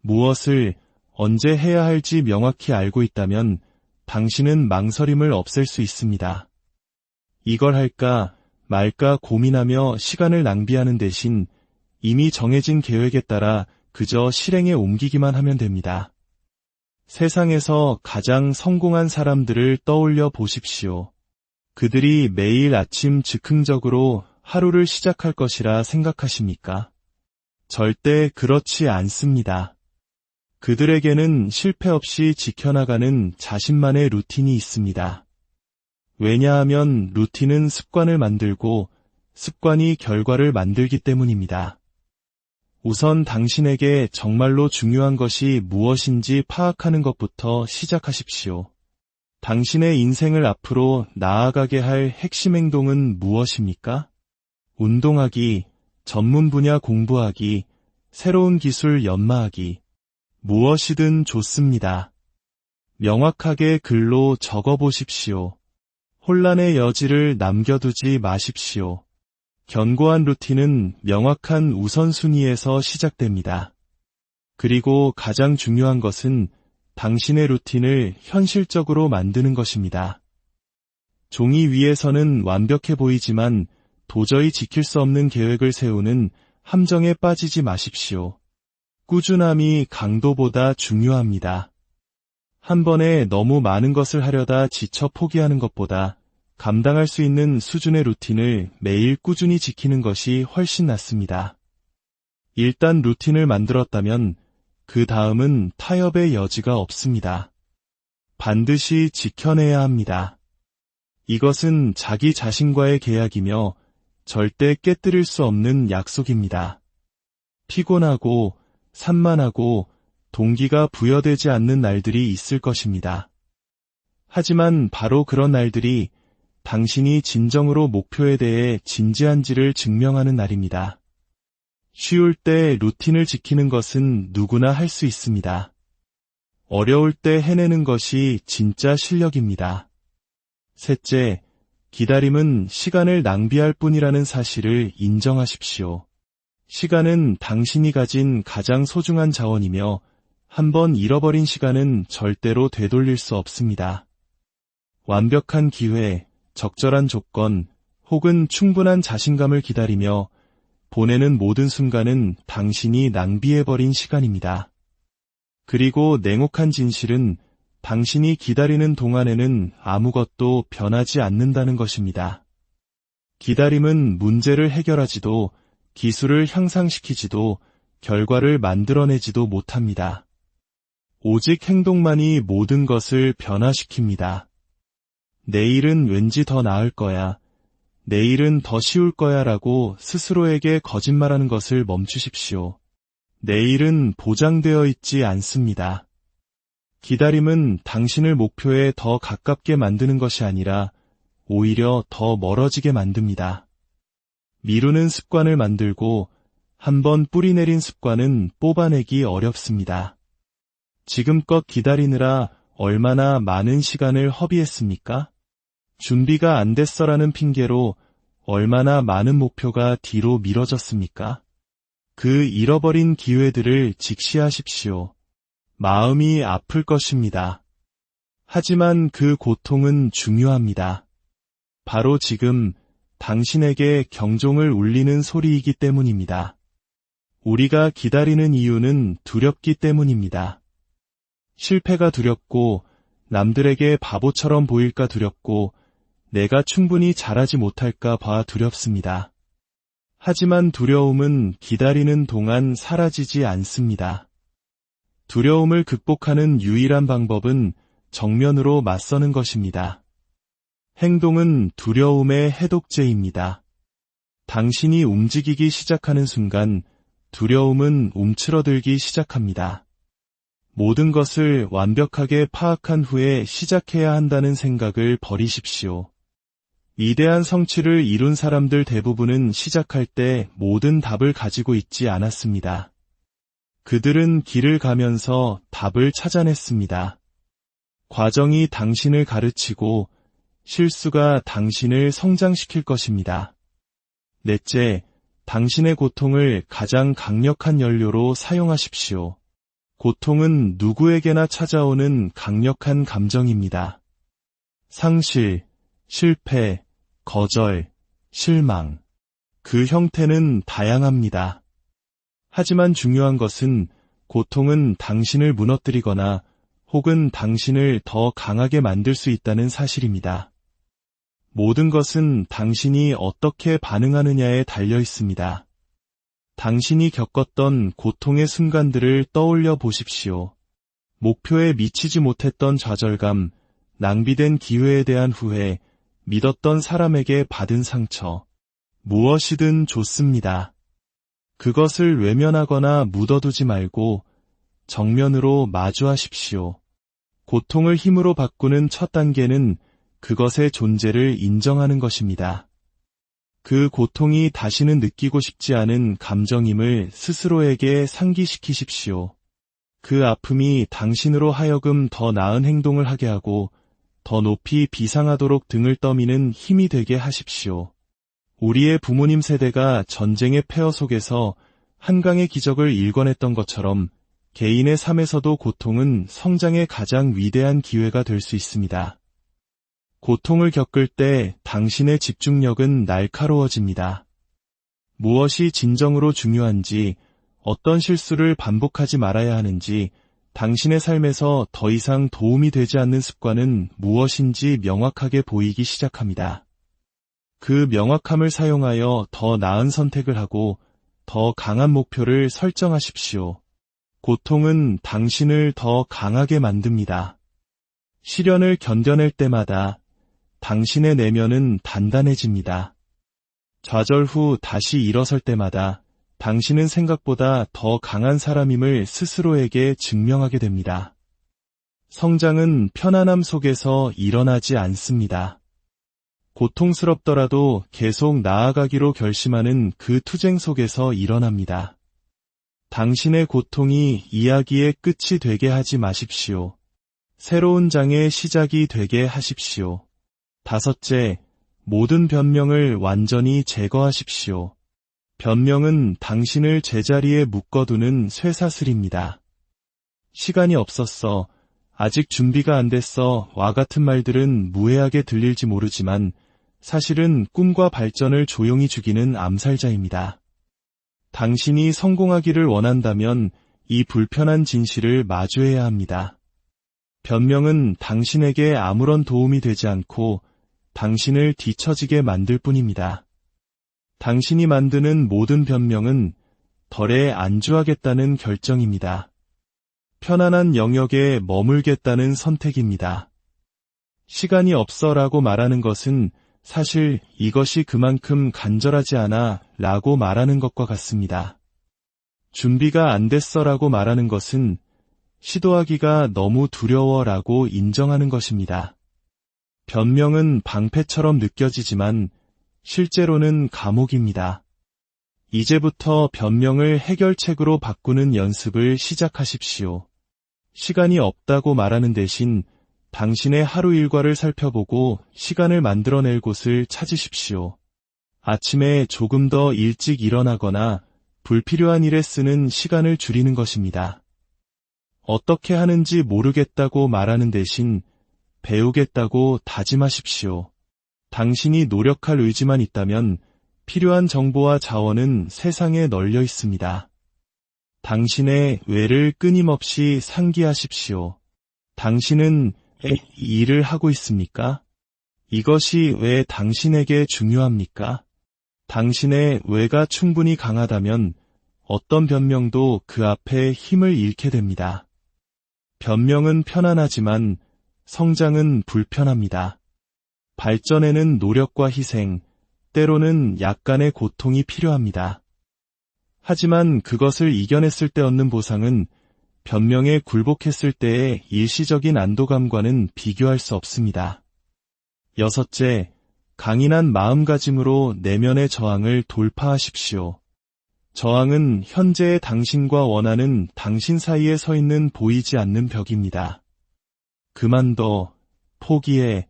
무엇을 언제 해야 할지 명확히 알고 있다면 당신은 망설임을 없앨 수 있습니다. 이걸 할까 말까 고민하며 시간을 낭비하는 대신 이미 정해진 계획에 따라 그저 실행에 옮기기만 하면 됩니다. 세상에서 가장 성공한 사람들을 떠올려 보십시오. 그들이 매일 아침 즉흥적으로 하루를 시작할 것이라 생각하십니까? 절대 그렇지 않습니다. 그들에게는 실패 없이 지켜나가는 자신만의 루틴이 있습니다. 왜냐하면 루틴은 습관을 만들고 습관이 결과를 만들기 때문입니다. 우선 당신에게 정말로 중요한 것이 무엇인지 파악하는 것부터 시작하십시오. 당신의 인생을 앞으로 나아가게 할 핵심 행동은 무엇입니까? 운동하기, 전문 분야 공부하기, 새로운 기술 연마하기, 무엇이든 좋습니다. 명확하게 글로 적어보십시오. 혼란의 여지를 남겨두지 마십시오. 견고한 루틴은 명확한 우선순위에서 시작됩니다. 그리고 가장 중요한 것은 당신의 루틴을 현실적으로 만드는 것입니다. 종이 위에서는 완벽해 보이지만 도저히 지킬 수 없는 계획을 세우는 함정에 빠지지 마십시오. 꾸준함이 강도보다 중요합니다. 한 번에 너무 많은 것을 하려다 지쳐 포기하는 것보다 감당할 수 있는 수준의 루틴을 매일 꾸준히 지키는 것이 훨씬 낫습니다. 일단 루틴을 만들었다면 그 다음은 타협의 여지가 없습니다. 반드시 지켜내야 합니다. 이것은 자기 자신과의 계약이며 절대 깨뜨릴 수 없는 약속입니다. 피곤하고 산만하고 동기가 부여되지 않는 날들이 있을 것입니다. 하지만 바로 그런 날들이 당신이 진정으로 목표에 대해 진지한지를 증명하는 날입니다. 쉬울 때 루틴을 지키는 것은 누구나 할 수 있습니다. 어려울 때 해내는 것이 진짜 실력입니다. 셋째, 기다림은 시간을 낭비할 뿐이라는 사실을 인정하십시오. 시간은 당신이 가진 가장 소중한 자원이며 한번 잃어버린 시간은 절대로 되돌릴 수 없습니다. 완벽한 기회, 적절한 조건, 혹은 충분한 자신감을 기다리며 보내는 모든 순간은 당신이 낭비해버린 시간입니다. 그리고 냉혹한 진실은 당신이 기다리는 동안에는 아무것도 변하지 않는다는 것입니다. 기다림은 문제를 해결하지도 기술을 향상시키지도 결과를 만들어내지도 못합니다. 오직 행동만이 모든 것을 변화시킵니다. 내일은 왠지 더 나을 거야. 내일은 더 쉬울 거야 라고 스스로에게 거짓말하는 것을 멈추십시오. 내일은 보장되어 있지 않습니다. 기다림은 당신을 목표에 더 가깝게 만드는 것이 아니라 오히려 더 멀어지게 만듭니다. 미루는 습관을 만들고 한번 뿌리내린 습관은 뽑아내기 어렵습니다. 지금껏 기다리느라 얼마나 많은 시간을 허비했습니까? 준비가 안 됐어라는 핑계로 얼마나 많은 목표가 뒤로 미뤄졌습니까? 그 잃어버린 기회들을 직시하십시오. 마음이 아플 것입니다. 하지만 그 고통은 중요합니다. 바로 지금 당신에게 경종을 울리는 소리이기 때문입니다. 우리가 기다리는 이유는 두렵기 때문입니다. 실패가 두렵고 남들에게 바보처럼 보일까 두렵고 내가 충분히 잘하지 못할까 봐 두렵습니다. 하지만 두려움은 기다리는 동안 사라지지 않습니다. 두려움을 극복하는 유일한 방법은 정면으로 맞서는 것입니다. 행동은 두려움의 해독제입니다. 당신이 움직이기 시작하는 순간 두려움은 움츠러들기 시작합니다. 모든 것을 완벽하게 파악한 후에 시작해야 한다는 생각을 버리십시오. 위대한 성취를 이룬 사람들 대부분은 시작할 때 모든 답을 가지고 있지 않았습니다. 그들은 길을 가면서 답을 찾아냈습니다. 과정이 당신을 가르치고 실수가 당신을 성장시킬 것입니다. 넷째, 당신의 고통을 가장 강력한 연료로 사용하십시오. 고통은 누구에게나 찾아오는 강력한 감정입니다. 상실, 실패, 거절, 실망. 그 형태는 다양합니다. 하지만 중요한 것은 고통은 당신을 무너뜨리거나 혹은 당신을 더 강하게 만들 수 있다는 사실입니다. 모든 것은 당신이 어떻게 반응하느냐에 달려 있습니다. 당신이 겪었던 고통의 순간들을 떠올려 보십시오. 목표에 미치지 못했던 좌절감, 낭비된 기회에 대한 후회, 믿었던 사람에게 받은 상처. 무엇이든 좋습니다. 그것을 외면하거나 묻어두지 말고 정면으로 마주하십시오. 고통을 힘으로 바꾸는 첫 단계는 그것의 존재를 인정하는 것입니다. 그 고통이 다시는 느끼고 싶지 않은 감정임을 스스로에게 상기시키십시오. 그 아픔이 당신으로 하여금 더 나은 행동을 하게 하고 더 높이 비상하도록 등을 떠미는 힘이 되게 하십시오. 우리의 부모님 세대가 전쟁의 폐허 속에서 한강의 기적을 일궈냈던 것처럼 개인의 삶에서도 고통은 성장의 가장 위대한 기회가 될 수 있습니다. 고통을 겪을 때 당신의 집중력은 날카로워집니다. 무엇이 진정으로 중요한지, 어떤 실수를 반복하지 말아야 하는지, 당신의 삶에서 더 이상 도움이 되지 않는 습관은 무엇인지 명확하게 보이기 시작합니다. 그 명확함을 사용하여 더 나은 선택을 하고 더 강한 목표를 설정하십시오. 고통은 당신을 더 강하게 만듭니다. 시련을 견뎌낼 때마다 당신의 내면은 단단해집니다. 좌절 후 다시 일어설 때마다 당신은 생각보다 더 강한 사람임을 스스로에게 증명하게 됩니다. 성장은 편안함 속에서 일어나지 않습니다. 고통스럽더라도 계속 나아가기로 결심하는 그 투쟁 속에서 일어납니다. 당신의 고통이 이야기의 끝이 되게 하지 마십시오. 새로운 장의 시작이 되게 하십시오. 5째, 모든 변명을 완전히 제거하십시오. 변명은 당신을 제자리에 묶어두는 쇠사슬입니다. 시간이 없었어, 아직 준비가 안 됐어 와 같은 말들은 무해하게 들릴지 모르지만 사실은 꿈과 발전을 조용히 죽이는 암살자입니다. 당신이 성공하기를 원한다면 이 불편한 진실을 마주해야 합니다. 변명은 당신에게 아무런 도움이 되지 않고 당신을 뒤처지게 만들 뿐입니다. 당신이 만드는 모든 변명은 덜에 안주하겠다는 결정입니다. 편안한 영역에 머물겠다는 선택입니다. 시간이 없어라고 말하는 것은 사실 이것이 그만큼 간절하지 않아 라고 말하는 것과 같습니다. 준비가 안 됐어라고 말하는 것은 시도하기가 너무 두려워라고 인정하는 것입니다. 변명은 방패처럼 느껴지지만 실제로는 감옥입니다. 이제부터 변명을 해결책으로 바꾸는 연습을 시작하십시오. 시간이 없다고 말하는 대신 당신의 하루 일과를 살펴보고 시간을 만들어낼 곳을 찾으십시오. 아침에 조금 더 일찍 일어나거나 불필요한 일에 쓰는 시간을 줄이는 것입니다. 어떻게 하는지 모르겠다고 말하는 대신 배우겠다고 다짐하십시오. 당신이 노력할 의지만 있다면 필요한 정보와 자원은 세상에 널려 있습니다. 당신의 외를 끊임없이 상기하십시오. 당신은 일을 하고 있습니까? 이것이 왜 당신에게 중요합니까? 당신의 외가 충분히 강하다면 어떤 변명도 그 앞에 힘을 잃게 됩니다. 변명은 편안하지만 성장은 불편합니다. 발전에는 노력과 희생, 때로는 약간의 고통이 필요합니다. 하지만 그것을 이겨냈을 때 얻는 보상은 변명에 굴복했을 때의 일시적인 안도감과는 비교할 수 없습니다. 6째, 강인한 마음가짐으로 내면의 저항을 돌파하십시오. 저항은 현재의 당신과 원하는 당신 사이에 서 있는 보이지 않는 벽입니다. 그만둬, 포기해,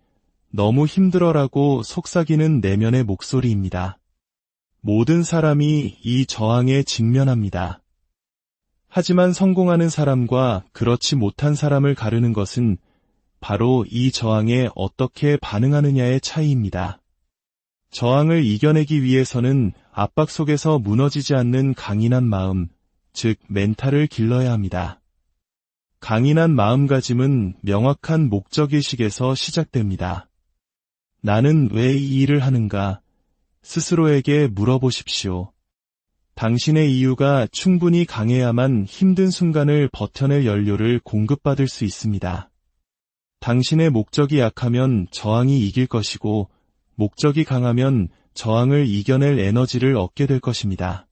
너무 힘들어라고 속삭이는 내면의 목소리입니다. 모든 사람이 이 저항에 직면합니다. 하지만 성공하는 사람과 그렇지 못한 사람을 가르는 것은 바로 이 저항에 어떻게 반응하느냐의 차이입니다. 저항을 이겨내기 위해서는 압박 속에서 무너지지 않는 강인한 마음, 즉 멘탈을 길러야 합니다. 강인한 마음가짐은 명확한 목적의식에서 시작됩니다. 나는 왜 이 일을 하는가? 스스로에게 물어보십시오. 당신의 이유가 충분히 강해야만 힘든 순간을 버텨낼 연료를 공급받을 수 있습니다. 당신의 목적이 약하면 저항이 이길 것이고, 목적이 강하면 저항을 이겨낼 에너지를 얻게 될 것입니다.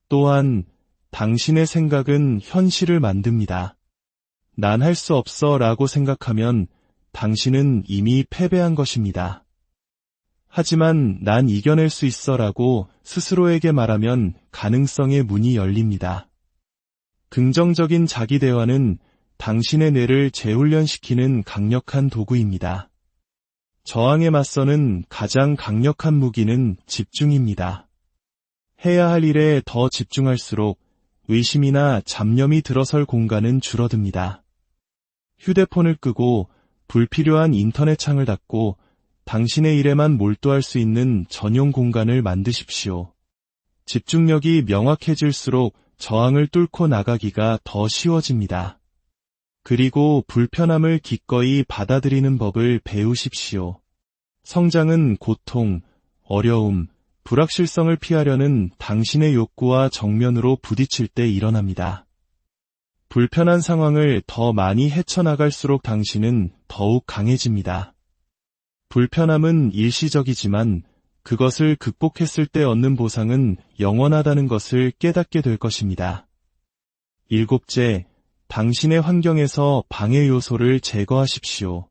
또한 당신의 생각은 현실을 만듭니다. 난 할 수 없어 라고 생각하면 당신은 이미 패배한 것입니다. 하지만 난 이겨낼 수 있어 라고 스스로에게 말하면 가능성의 문이 열립니다. 긍정적인 자기 대화는 당신의 뇌를 재훈련시키는 강력한 도구입니다. 저항에 맞서는 가장 강력한 무기는 집중입니다. 해야 할 일에 더 집중할수록 의심이나 잡념이 들어설 공간은 줄어듭니다. 휴대폰을 끄고 불필요한 인터넷 창을 닫고 당신의 일에만 몰두할 수 있는 전용 공간을 만드십시오. 집중력이 명확해질수록 저항을 뚫고 나가기가 더 쉬워집니다. 그리고 불편함을 기꺼이 받아들이는 법을 배우십시오. 성장은 고통, 어려움, 불확실성을 피하려는 당신의 욕구와 정면으로 부딪힐 때 일어납니다. 불편한 상황을 더 많이 헤쳐나갈수록 당신은 더욱 강해집니다. 불편함은 일시적이지만 그것을 극복했을 때 얻는 보상은 영원하다는 것을 깨닫게 될 것입니다. 7째, 당신의 환경에서 방해 요소를 제거하십시오.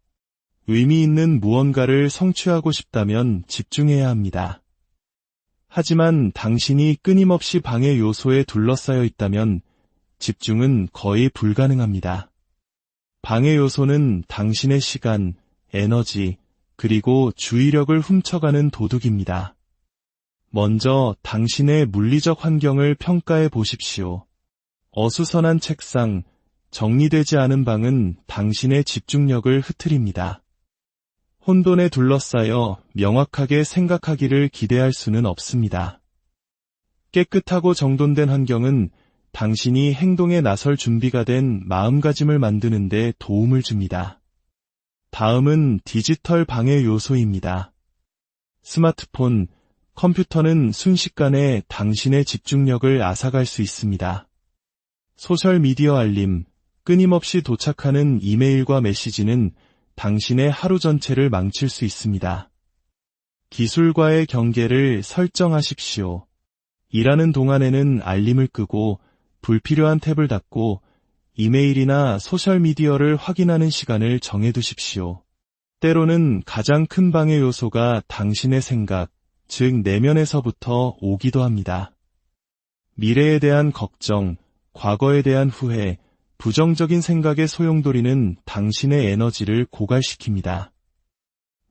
의미 있는 무언가를 성취하고 싶다면 집중해야 합니다. 하지만 당신이 끊임없이 방해 요소에 둘러싸여 있다면 집중은 거의 불가능합니다. 방해 요소는 당신의 시간, 에너지, 그리고 주의력을 훔쳐가는 도둑입니다. 먼저 당신의 물리적 환경을 평가해 보십시오. 어수선한 책상, 정리되지 않은 방은 당신의 집중력을 흐트립니다. 혼돈에 둘러싸여 명확하게 생각하기를 기대할 수는 없습니다. 깨끗하고 정돈된 환경은 당신이 행동에 나설 준비가 된 마음가짐을 만드는 데 도움을 줍니다. 다음은 디지털 방해 요소입니다. 스마트폰, 컴퓨터는 순식간에 당신의 집중력을 앗아갈 수 있습니다. 소셜미디어 알림, 끊임없이 도착하는 이메일과 메시지는 당신의 하루 전체를 망칠 수 있습니다. 기술과의 경계를 설정하십시오. 일하는 동안에는 알림을 끄고 불필요한 탭을 닫고 이메일이나 소셜미디어를 확인하는 시간을 정해두십시오. 때로는 가장 큰 방해 요소가 당신의 생각, 즉 내면에서부터 오기도 합니다. 미래에 대한 걱정, 과거에 대한 후회, 부정적인 생각의 소용돌이는 당신의 에너지를 고갈시킵니다.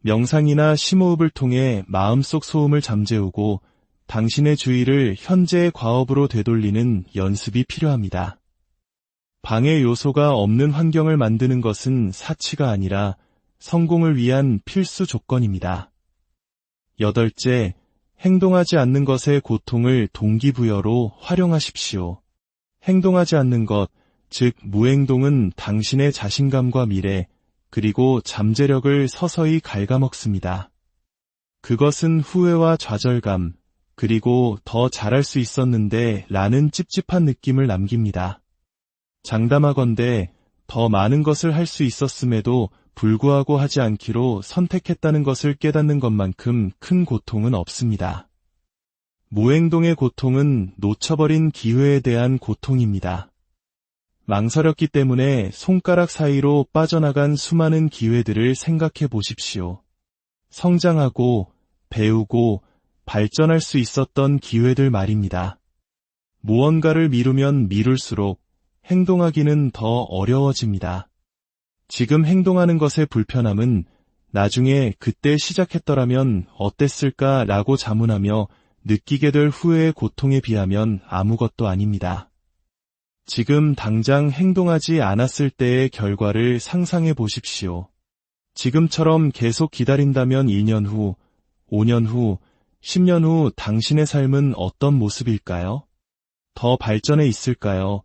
명상이나 심호흡을 통해 마음속 소음을 잠재우고 당신의 주의를 현재의 과업으로 되돌리는 연습이 필요합니다. 방해 요소가 없는 환경을 만드는 것은 사치가 아니라 성공을 위한 필수 조건입니다. 8째, 행동하지 않는 것의 고통을 동기부여로 활용하십시오. 행동하지 않는 것, 즉 무행동은 당신의 자신감과 미래, 그리고 잠재력을 서서히 갉아먹습니다. 그것은 후회와 좌절감, 그리고 더 잘할 수 있었는데 라는 찝찝한 느낌을 남깁니다. 장담하건대 더 많은 것을 할 수 있었음에도 불구하고 하지 않기로 선택했다는 것을 깨닫는 것만큼 큰 고통은 없습니다. 무행동의 고통은 놓쳐버린 기회에 대한 고통입니다. 망설였기 때문에 손가락 사이로 빠져나간 수많은 기회들을 생각해 보십시오. 성장하고 배우고 발전할 수 있었던 기회들 말입니다. 무언가를 미루면 미룰수록 행동하기는 더 어려워집니다. 지금 행동하는 것의 불편함은 나중에 그때 시작했더라면 어땠을까 라고 자문하며 느끼게 될 후회의 고통에 비하면 아무것도 아닙니다. 지금 당장 행동하지 않았을 때의 결과를 상상해 보십시오. 지금처럼 계속 기다린다면 1년 후, 5년 후, 10년 후 당신의 삶은 어떤 모습일까요? 더 발전해 있을까요?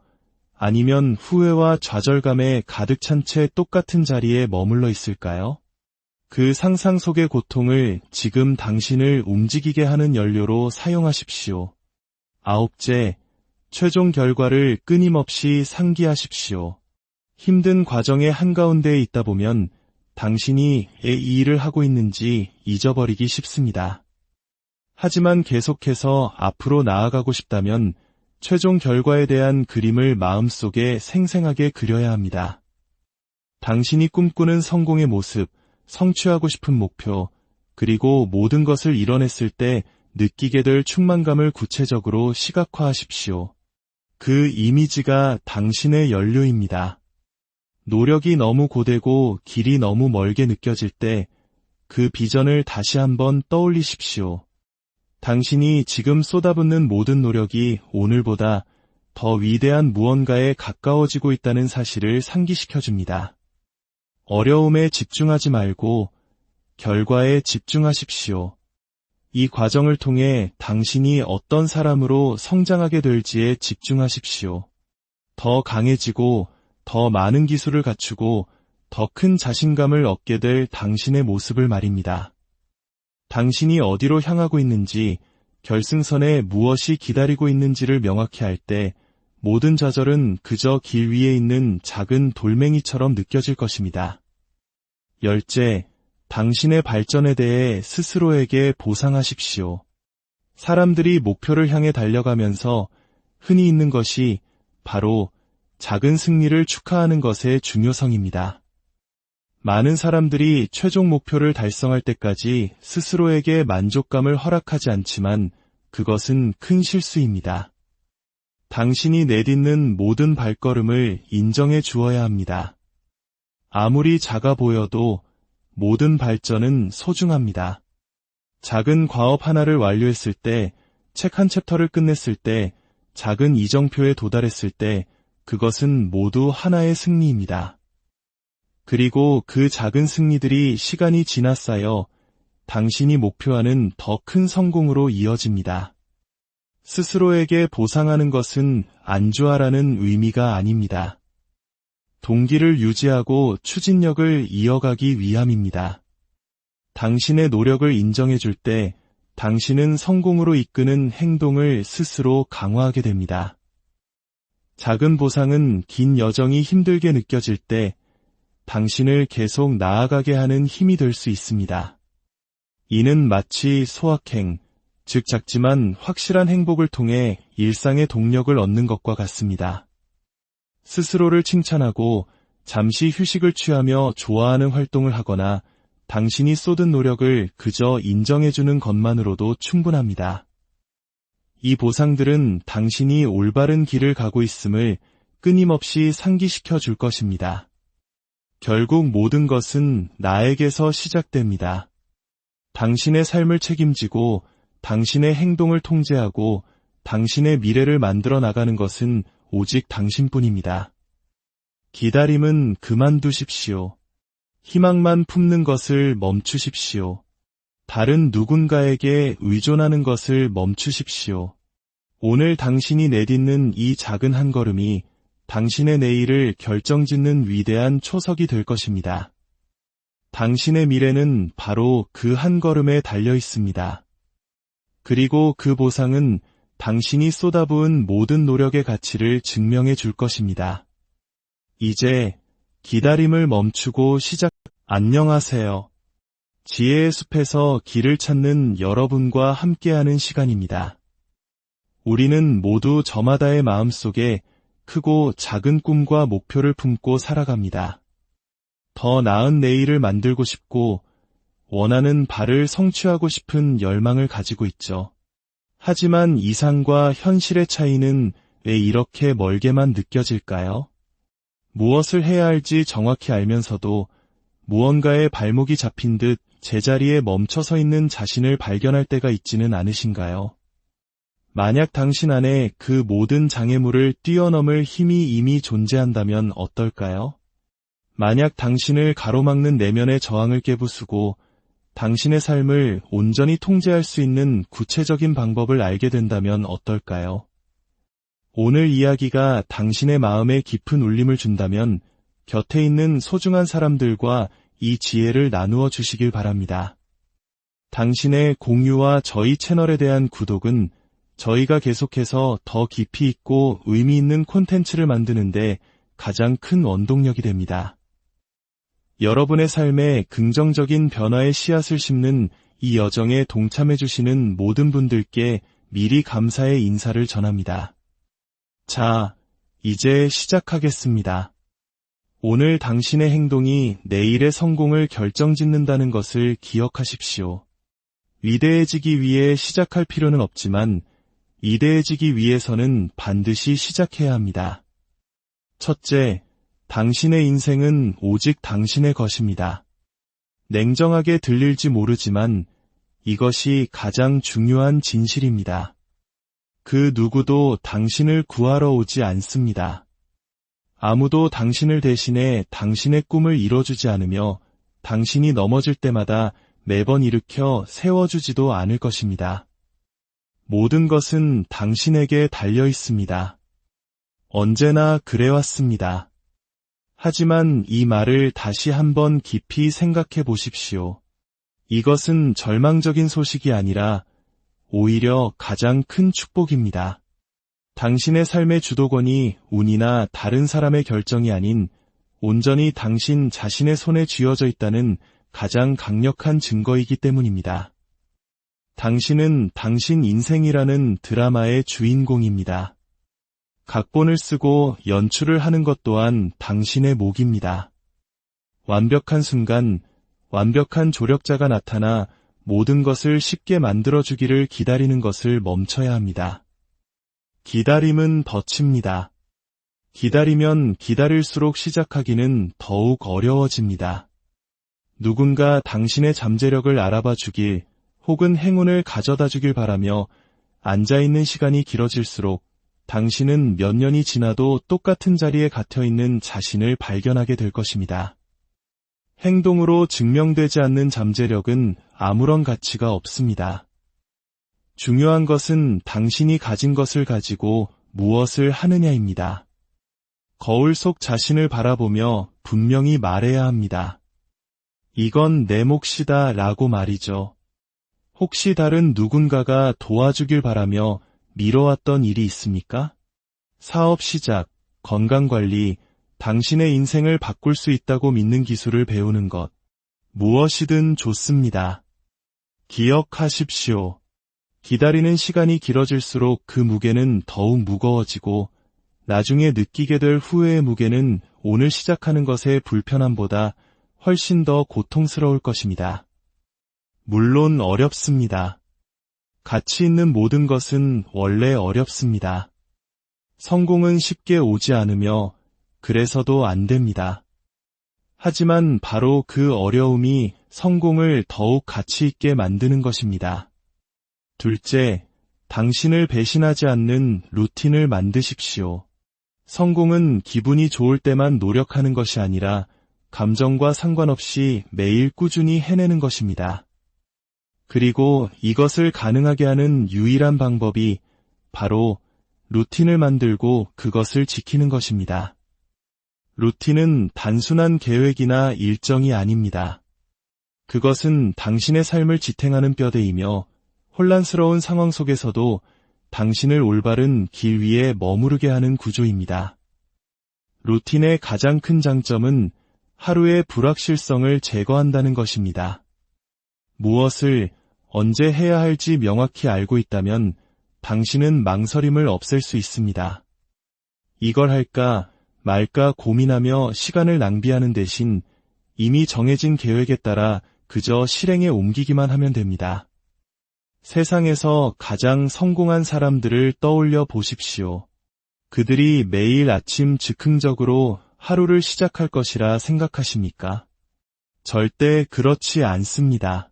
아니면 후회와 좌절감에 가득 찬 채 똑같은 자리에 머물러 있을까요? 그 상상 속의 고통을 지금 당신을 움직이게 하는 연료로 사용하십시오. 9째, 최종 결과를 끊임없이 상기하십시오. 힘든 과정의 한가운데에 있다 보면 당신이 이 일을 하고 있는지 잊어버리기 쉽습니다. 하지만 계속해서 앞으로 나아가고 싶다면 최종 결과에 대한 그림을 마음속에 생생하게 그려야 합니다. 당신이 꿈꾸는 성공의 모습, 성취하고 싶은 목표, 그리고 모든 것을 이뤄냈을 때 느끼게 될 충만감을 구체적으로 시각화하십시오. 그 이미지가 당신의 연료입니다. 노력이 너무 고되고 길이 너무 멀게 느껴질 때 그 비전을 다시 한번 떠올리십시오. 당신이 지금 쏟아붓는 모든 노력이 오늘보다 더 위대한 무언가에 가까워지고 있다는 사실을 상기시켜줍니다. 어려움에 집중하지 말고 결과에 집중하십시오. 이 과정을 통해 당신이 어떤 사람으로 성장하게 될지에 집중하십시오. 더 강해지고 더 많은 기술을 갖추고 더 큰 자신감을 얻게 될 당신의 모습을 말입니다. 당신이 어디로 향하고 있는지, 결승선에 무엇이 기다리고 있는지를 명확히 알 때 모든 좌절은 그저 길 위에 있는 작은 돌멩이처럼 느껴질 것입니다. 10째, 당신의 발전에 대해 스스로에게 보상하십시오. 사람들이 목표를 향해 달려가면서 흔히 있는 것이 바로 작은 승리를 축하하는 것의 중요성입니다. 많은 사람들이 최종 목표를 달성할 때까지 스스로에게 만족감을 허락하지 않지만 그것은 큰 실수입니다. 당신이 내딛는 모든 발걸음을 인정해 주어야 합니다. 아무리 작아 보여도 모든 발전은 소중합니다. 작은 과업 하나를 완료했을 때, 책 한 챕터를 끝냈을 때, 작은 이정표에 도달했을 때 그것은 모두 하나의 승리입니다. 그리고 그 작은 승리들이 시간이 지나 쌓여 당신이 목표하는 더 큰 성공으로 이어집니다. 스스로에게 보상하는 것은 안주하라는 의미가 아닙니다. 동기를 유지하고 추진력을 이어가기 위함입니다. 당신의 노력을 인정해 줄 때 당신은 성공으로 이끄는 행동을 스스로 강화하게 됩니다. 작은 보상은 긴 여정이 힘들게 느껴질 때 당신을 계속 나아가게 하는 힘이 될 수 있습니다. 이는 마치 소확행, 즉 작지만 확실한 행복을 통해 일상의 동력을 얻는 것과 같습니다. 스스로를 칭찬하고 잠시 휴식을 취하며 좋아하는 활동을 하거나 당신이 쏟은 노력을 그저 인정해주는 것만으로도 충분합니다. 이 보상들은 당신이 올바른 길을 가고 있음을 끊임없이 상기시켜 줄 것입니다. 결국 모든 것은 나에게서 시작됩니다. 당신의 삶을 책임지고 당신의 행동을 통제하고 당신의 미래를 만들어 나가는 것은 오직 당신뿐입니다. 기다림은 그만두십시오. 희망만 품는 것을 멈추십시오. 다른 누군가에게 의존하는 것을 멈추십시오. 오늘 당신이 내딛는 이 작은 한 걸음이 당신의 내일을 결정짓는 위대한 초석이 될 것입니다. 당신의 미래는 바로 그 한 걸음에 달려 있습니다. 그리고 그 보상은 당신이 쏟아부은 모든 노력의 가치를 증명해 줄 것입니다. 이제 기다림을 멈추고 안녕하세요. 지혜의 숲에서 길을 찾는 여러분과 함께하는 시간입니다. 우리는 모두 저마다의 마음속에 크고 작은 꿈과 목표를 품고 살아갑니다. 더 나은 내일을 만들고 싶고 원하는 바를 성취하고 싶은 열망을 가지고 있죠. 하지만 이상과 현실의 차이는 왜 이렇게 멀게만 느껴질까요? 무엇을 해야 할지 정확히 알면서도 무언가에 발목이 잡힌 듯 제자리에 멈춰서 있는 자신을 발견할 때가 있지는 않으신가요? 만약 당신 안에 그 모든 장애물을 뛰어넘을 힘이 이미 존재한다면 어떨까요? 만약 당신을 가로막는 내면의 저항을 깨부수고 당신의 삶을 온전히 통제할 수 있는 구체적인 방법을 알게 된다면 어떨까요? 오늘 이야기가 당신의 마음에 깊은 울림을 준다면 곁에 있는 소중한 사람들과 이 지혜를 나누어 주시길 바랍니다. 당신의 공유와 저희 채널에 대한 구독은 저희가 계속해서 더 깊이 있고 의미 있는 콘텐츠를 만드는데 가장 큰 원동력이 됩니다. 여러분의 삶에 긍정적인 변화의 씨앗을 심는 이 여정에 동참해주시는 모든 분들께 미리 감사의 인사를 전합니다. 자, 이제 시작하겠습니다. 오늘 당신의 행동이 내일의 성공을 결정짓는다는 것을 기억하십시오. 위대해지기 위해 시작할 필요는 없지만 이대해지기 위해서는 반드시 시작해야 합니다. 첫째, 당신의 인생은 오직 당신의 것입니다. 냉정하게 들릴지 모르지만 이것이 가장 중요한 진실입니다. 그 누구도 당신을 구하러 오지 않습니다. 아무도 당신을 대신해 당신의 꿈을 이뤄주지 않으며 당신이 넘어질 때마다 매번 일으켜 세워주지도 않을 것입니다. 모든 것은 당신에게 달려 있습니다. 언제나 그래왔습니다. 하지만 이 말을 다시 한번 깊이 생각해 보십시오. 이것은 절망적인 소식이 아니라 오히려 가장 큰 축복입니다. 당신의 삶의 주도권이 운이나 다른 사람의 결정이 아닌 온전히 당신 자신의 손에 쥐어져 있다는 가장 강력한 증거이기 때문입니다. 당신은 당신 인생이라는 드라마의 주인공입니다. 각본을 쓰고 연출을 하는 것 또한 당신의 몫입니다. 완벽한 순간, 완벽한 조력자가 나타나 모든 것을 쉽게 만들어주기를 기다리는 것을 멈춰야 합니다. 기다림은 덫입니다. 기다리면 기다릴수록 시작하기는 더욱 어려워집니다. 누군가 당신의 잠재력을 알아봐 주길 혹은 행운을 가져다 주길 바라며 앉아있는 시간이 길어질수록 당신은 몇 년이 지나도 똑같은 자리에 갇혀있는 자신을 발견하게 될 것입니다. 행동으로 증명되지 않는 잠재력은 아무런 가치가 없습니다. 중요한 것은 당신이 가진 것을 가지고 무엇을 하느냐입니다. 거울 속 자신을 바라보며 분명히 말해야 합니다. 이건 내 몫이다 라고 말이죠. 혹시 다른 누군가가 도와주길 바라며 미뤄왔던 일이 있습니까? 사업 시작, 건강관리, 당신의 인생을 바꿀 수 있다고 믿는 기술을 배우는 것, 무엇이든 좋습니다. 기억하십시오. 기다리는 시간이 길어질수록 그 무게는 더욱 무거워지고 나중에 느끼게 될 후회의 무게는 오늘 시작하는 것의 불편함보다 훨씬 더 고통스러울 것입니다. 물론 어렵습니다. 가치 있는 모든 것은 원래 어렵습니다. 성공은 쉽게 오지 않으며 그래서도 안 됩니다. 하지만 바로 그 어려움이 성공을 더욱 가치 있게 만드는 것입니다. 둘째, 당신을 배신하지 않는 루틴을 만드십시오. 성공은 기분이 좋을 때만 노력하는 것이 아니라 감정과 상관없이 매일 꾸준히 해내는 것입니다. 그리고 이것을 가능하게 하는 유일한 방법이 바로 루틴을 만들고 그것을 지키는 것입니다. 루틴은 단순한 계획이나 일정이 아닙니다. 그것은 당신의 삶을 지탱하는 뼈대이며 혼란스러운 상황 속에서도 당신을 올바른 길 위에 머무르게 하는 구조입니다. 루틴의 가장 큰 장점은 하루의 불확실성을 제거한다는 것입니다. 무엇을 언제 해야 할지 명확히 알고 있다면 당신은 망설임을 없앨 수 있습니다. 이걸 할까 말까 고민하며 시간을 낭비하는 대신 이미 정해진 계획에 따라 그저 실행에 옮기기만 하면 됩니다. 세상에서 가장 성공한 사람들을 떠올려 보십시오. 그들이 매일 아침 즉흥적으로 하루를 시작할 것이라 생각하십니까? 절대 그렇지 않습니다.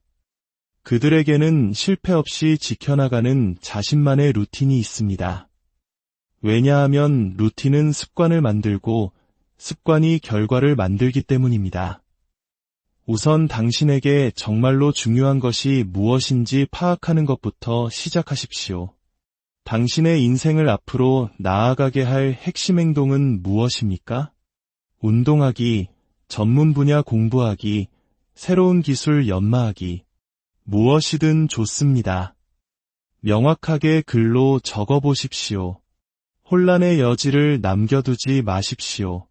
그들에게는 실패 없이 지켜나가는 자신만의 루틴이 있습니다. 왜냐하면 루틴은 습관을 만들고 습관이 결과를 만들기 때문입니다. 우선 당신에게 정말로 중요한 것이 무엇인지 파악하는 것부터 시작하십시오. 당신의 인생을 앞으로 나아가게 할 핵심 행동은 무엇입니까? 운동하기, 전문 분야 공부하기, 새로운 기술 연마하기, 무엇이든 좋습니다. 명확하게 글로 적어보십시오. 혼란의 여지를 남겨두지 마십시오.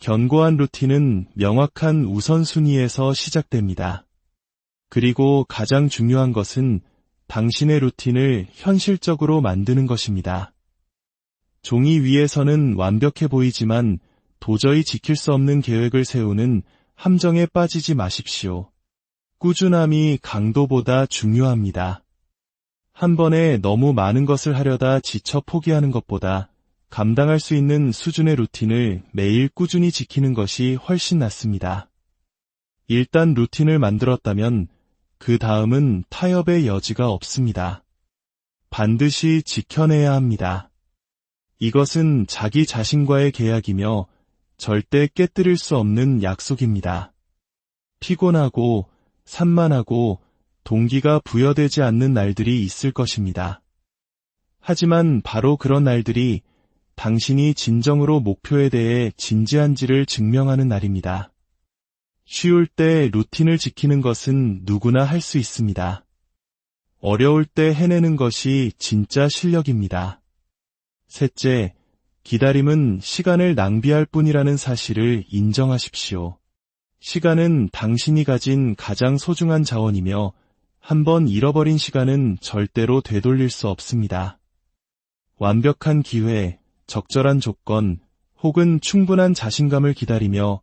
견고한 루틴은 명확한 우선순위에서 시작됩니다. 그리고 가장 중요한 것은 당신의 루틴을 현실적으로 만드는 것입니다. 종이 위에서는 완벽해 보이지만 도저히 지킬 수 없는 계획을 세우는 함정에 빠지지 마십시오. 꾸준함이 강도보다 중요합니다. 한 번에 너무 많은 것을 하려다 지쳐 포기하는 것보다 감당할 수 있는 수준의 루틴을 매일 꾸준히 지키는 것이 훨씬 낫습니다. 일단 루틴을 만들었다면 그 다음은 타협의 여지가 없습니다. 반드시 지켜내야 합니다. 이것은 자기 자신과의 계약이며 절대 깨뜨릴 수 없는 약속입니다. 피곤하고 산만하고 동기가 부여되지 않는 날들이 있을 것입니다. 하지만 바로 그런 날들이 당신이 진정으로 목표에 대해 진지한지를 증명하는 날입니다. 쉬울 때 루틴을 지키는 것은 누구나 할 수 있습니다. 어려울 때 해내는 것이 진짜 실력입니다. 셋째, 기다림은 시간을 낭비할 뿐이라는 사실을 인정하십시오. 시간은 당신이 가진 가장 소중한 자원이며 한번 잃어버린 시간은 절대로 되돌릴 수 없습니다. 완벽한 기회, 적절한 조건, 혹은 충분한 자신감을 기다리며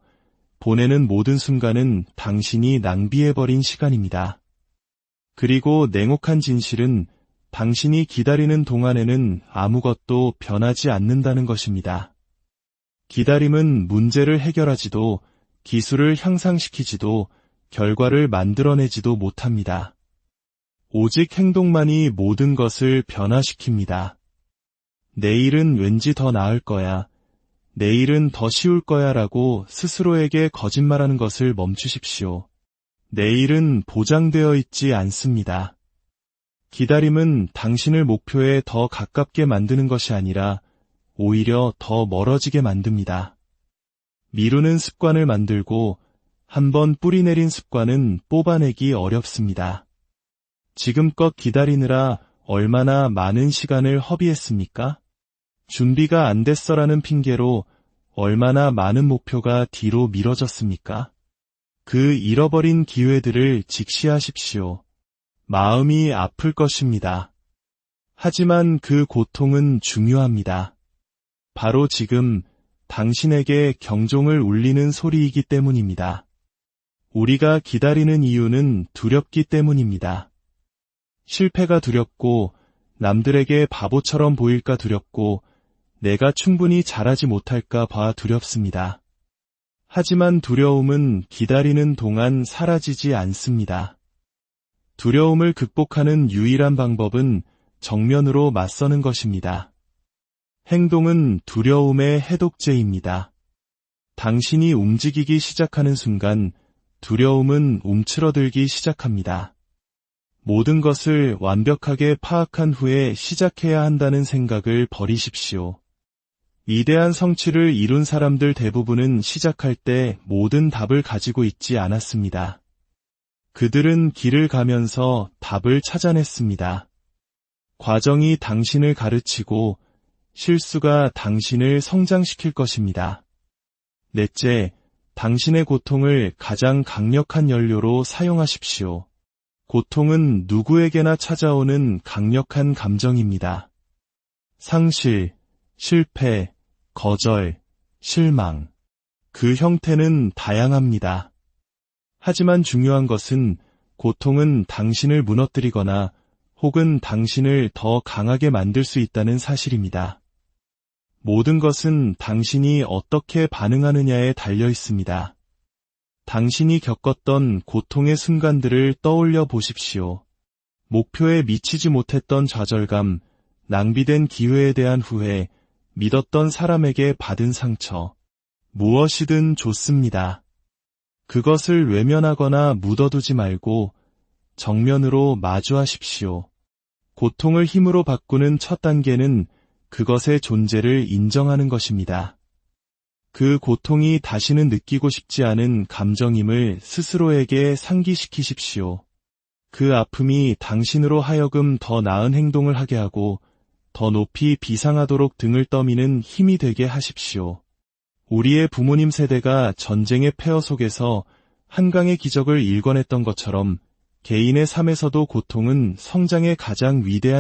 보내는 모든 순간은 당신이 낭비해버린 시간입니다. 그리고 냉혹한 진실은 당신이 기다리는 동안에는 아무것도 변하지 않는다는 것입니다. 기다림은 문제를 해결하지도 기술을 향상시키지도 결과를 만들어내지도 못합니다. 오직 행동만이 모든 것을 변화시킵니다. 내일은 왠지 더 나을 거야. 내일은 더 쉬울 거야 라고 스스로에게 거짓말하는 것을 멈추십시오. 내일은 보장되어 있지 않습니다. 기다림은 당신을 목표에 더 가깝게 만드는 것이 아니라 오히려 더 멀어지게 만듭니다. 미루는 습관을 만들고 한번 뿌리내린 습관은 뽑아내기 어렵습니다. 지금껏 기다리느라 얼마나 많은 시간을 허비했습니까? 준비가 안 됐어라는 핑계로 얼마나 많은 목표가 뒤로 미뤄졌습니까? 그 잃어버린 기회들을 직시하십시오. 마음이 아플 것입니다. 하지만 그 고통은 중요합니다. 바로 지금 당신에게 경종을 울리는 소리이기 때문입니다. 우리가 기다리는 이유는 두렵기 때문입니다. 실패가 두렵고 남들에게 바보처럼 보일까 두렵고 내가 충분히 잘하지 못할까 봐 두렵습니다. 하지만 두려움은 기다리는 동안 사라지지 않습니다. 두려움을 극복하는 유일한 방법은 정면으로 맞서는 것입니다. 행동은 두려움의 해독제입니다. 당신이 움직이기 시작하는 순간 두려움은 움츠러들기 시작합니다. 모든 것을 완벽하게 파악한 후에 시작해야 한다는 생각을 버리십시오. 위대한 성취를 이룬 사람들 대부분은 시작할 때 모든 답을 가지고 있지 않았습니다. 그들은 길을 가면서 답을 찾아냈습니다. 과정이 당신을 가르치고 실수가 당신을 성장시킬 것입니다. 넷째, 당신의 고통을 가장 강력한 연료로 사용하십시오. 고통은 누구에게나 찾아오는 강력한 감정입니다. 상실, 실패, 거절, 실망. 그 형태는 다양합니다. 하지만 중요한 것은 고통은 당신을 무너뜨리거나 혹은 당신을 더 강하게 만들 수 있다는 사실입니다. 모든 것은 당신이 어떻게 반응하느냐에 달려 있습니다. 당신이 겪었던 고통의 순간들을 떠올려 보십시오. 목표에 미치지 못했던 좌절감, 낭비된 기회에 대한 후회, 믿었던 사람에게 받은 상처, 무엇이든 좋습니다. 그것을 외면하거나 묻어두지 말고 정면으로 마주하십시오. 고통을 힘으로 바꾸는 첫 단계는 그것의 존재를 인정하는 것입니다. 그 고통이 다시는 느끼고 싶지 않은 감정임을 스스로에게 상기시키십시오. 그 아픔이 당신으로 하여금 더 나은 행동을 하게 하고 더 높이 비상하도록 등을 떠미는 힘이 되게 하십시오. 우리의 부모님 세대가 전쟁의 폐허 속에서 한강의 기적을 일궈냈던 것처럼 개인의 삶에서도 고통은 성장의 가장 위대한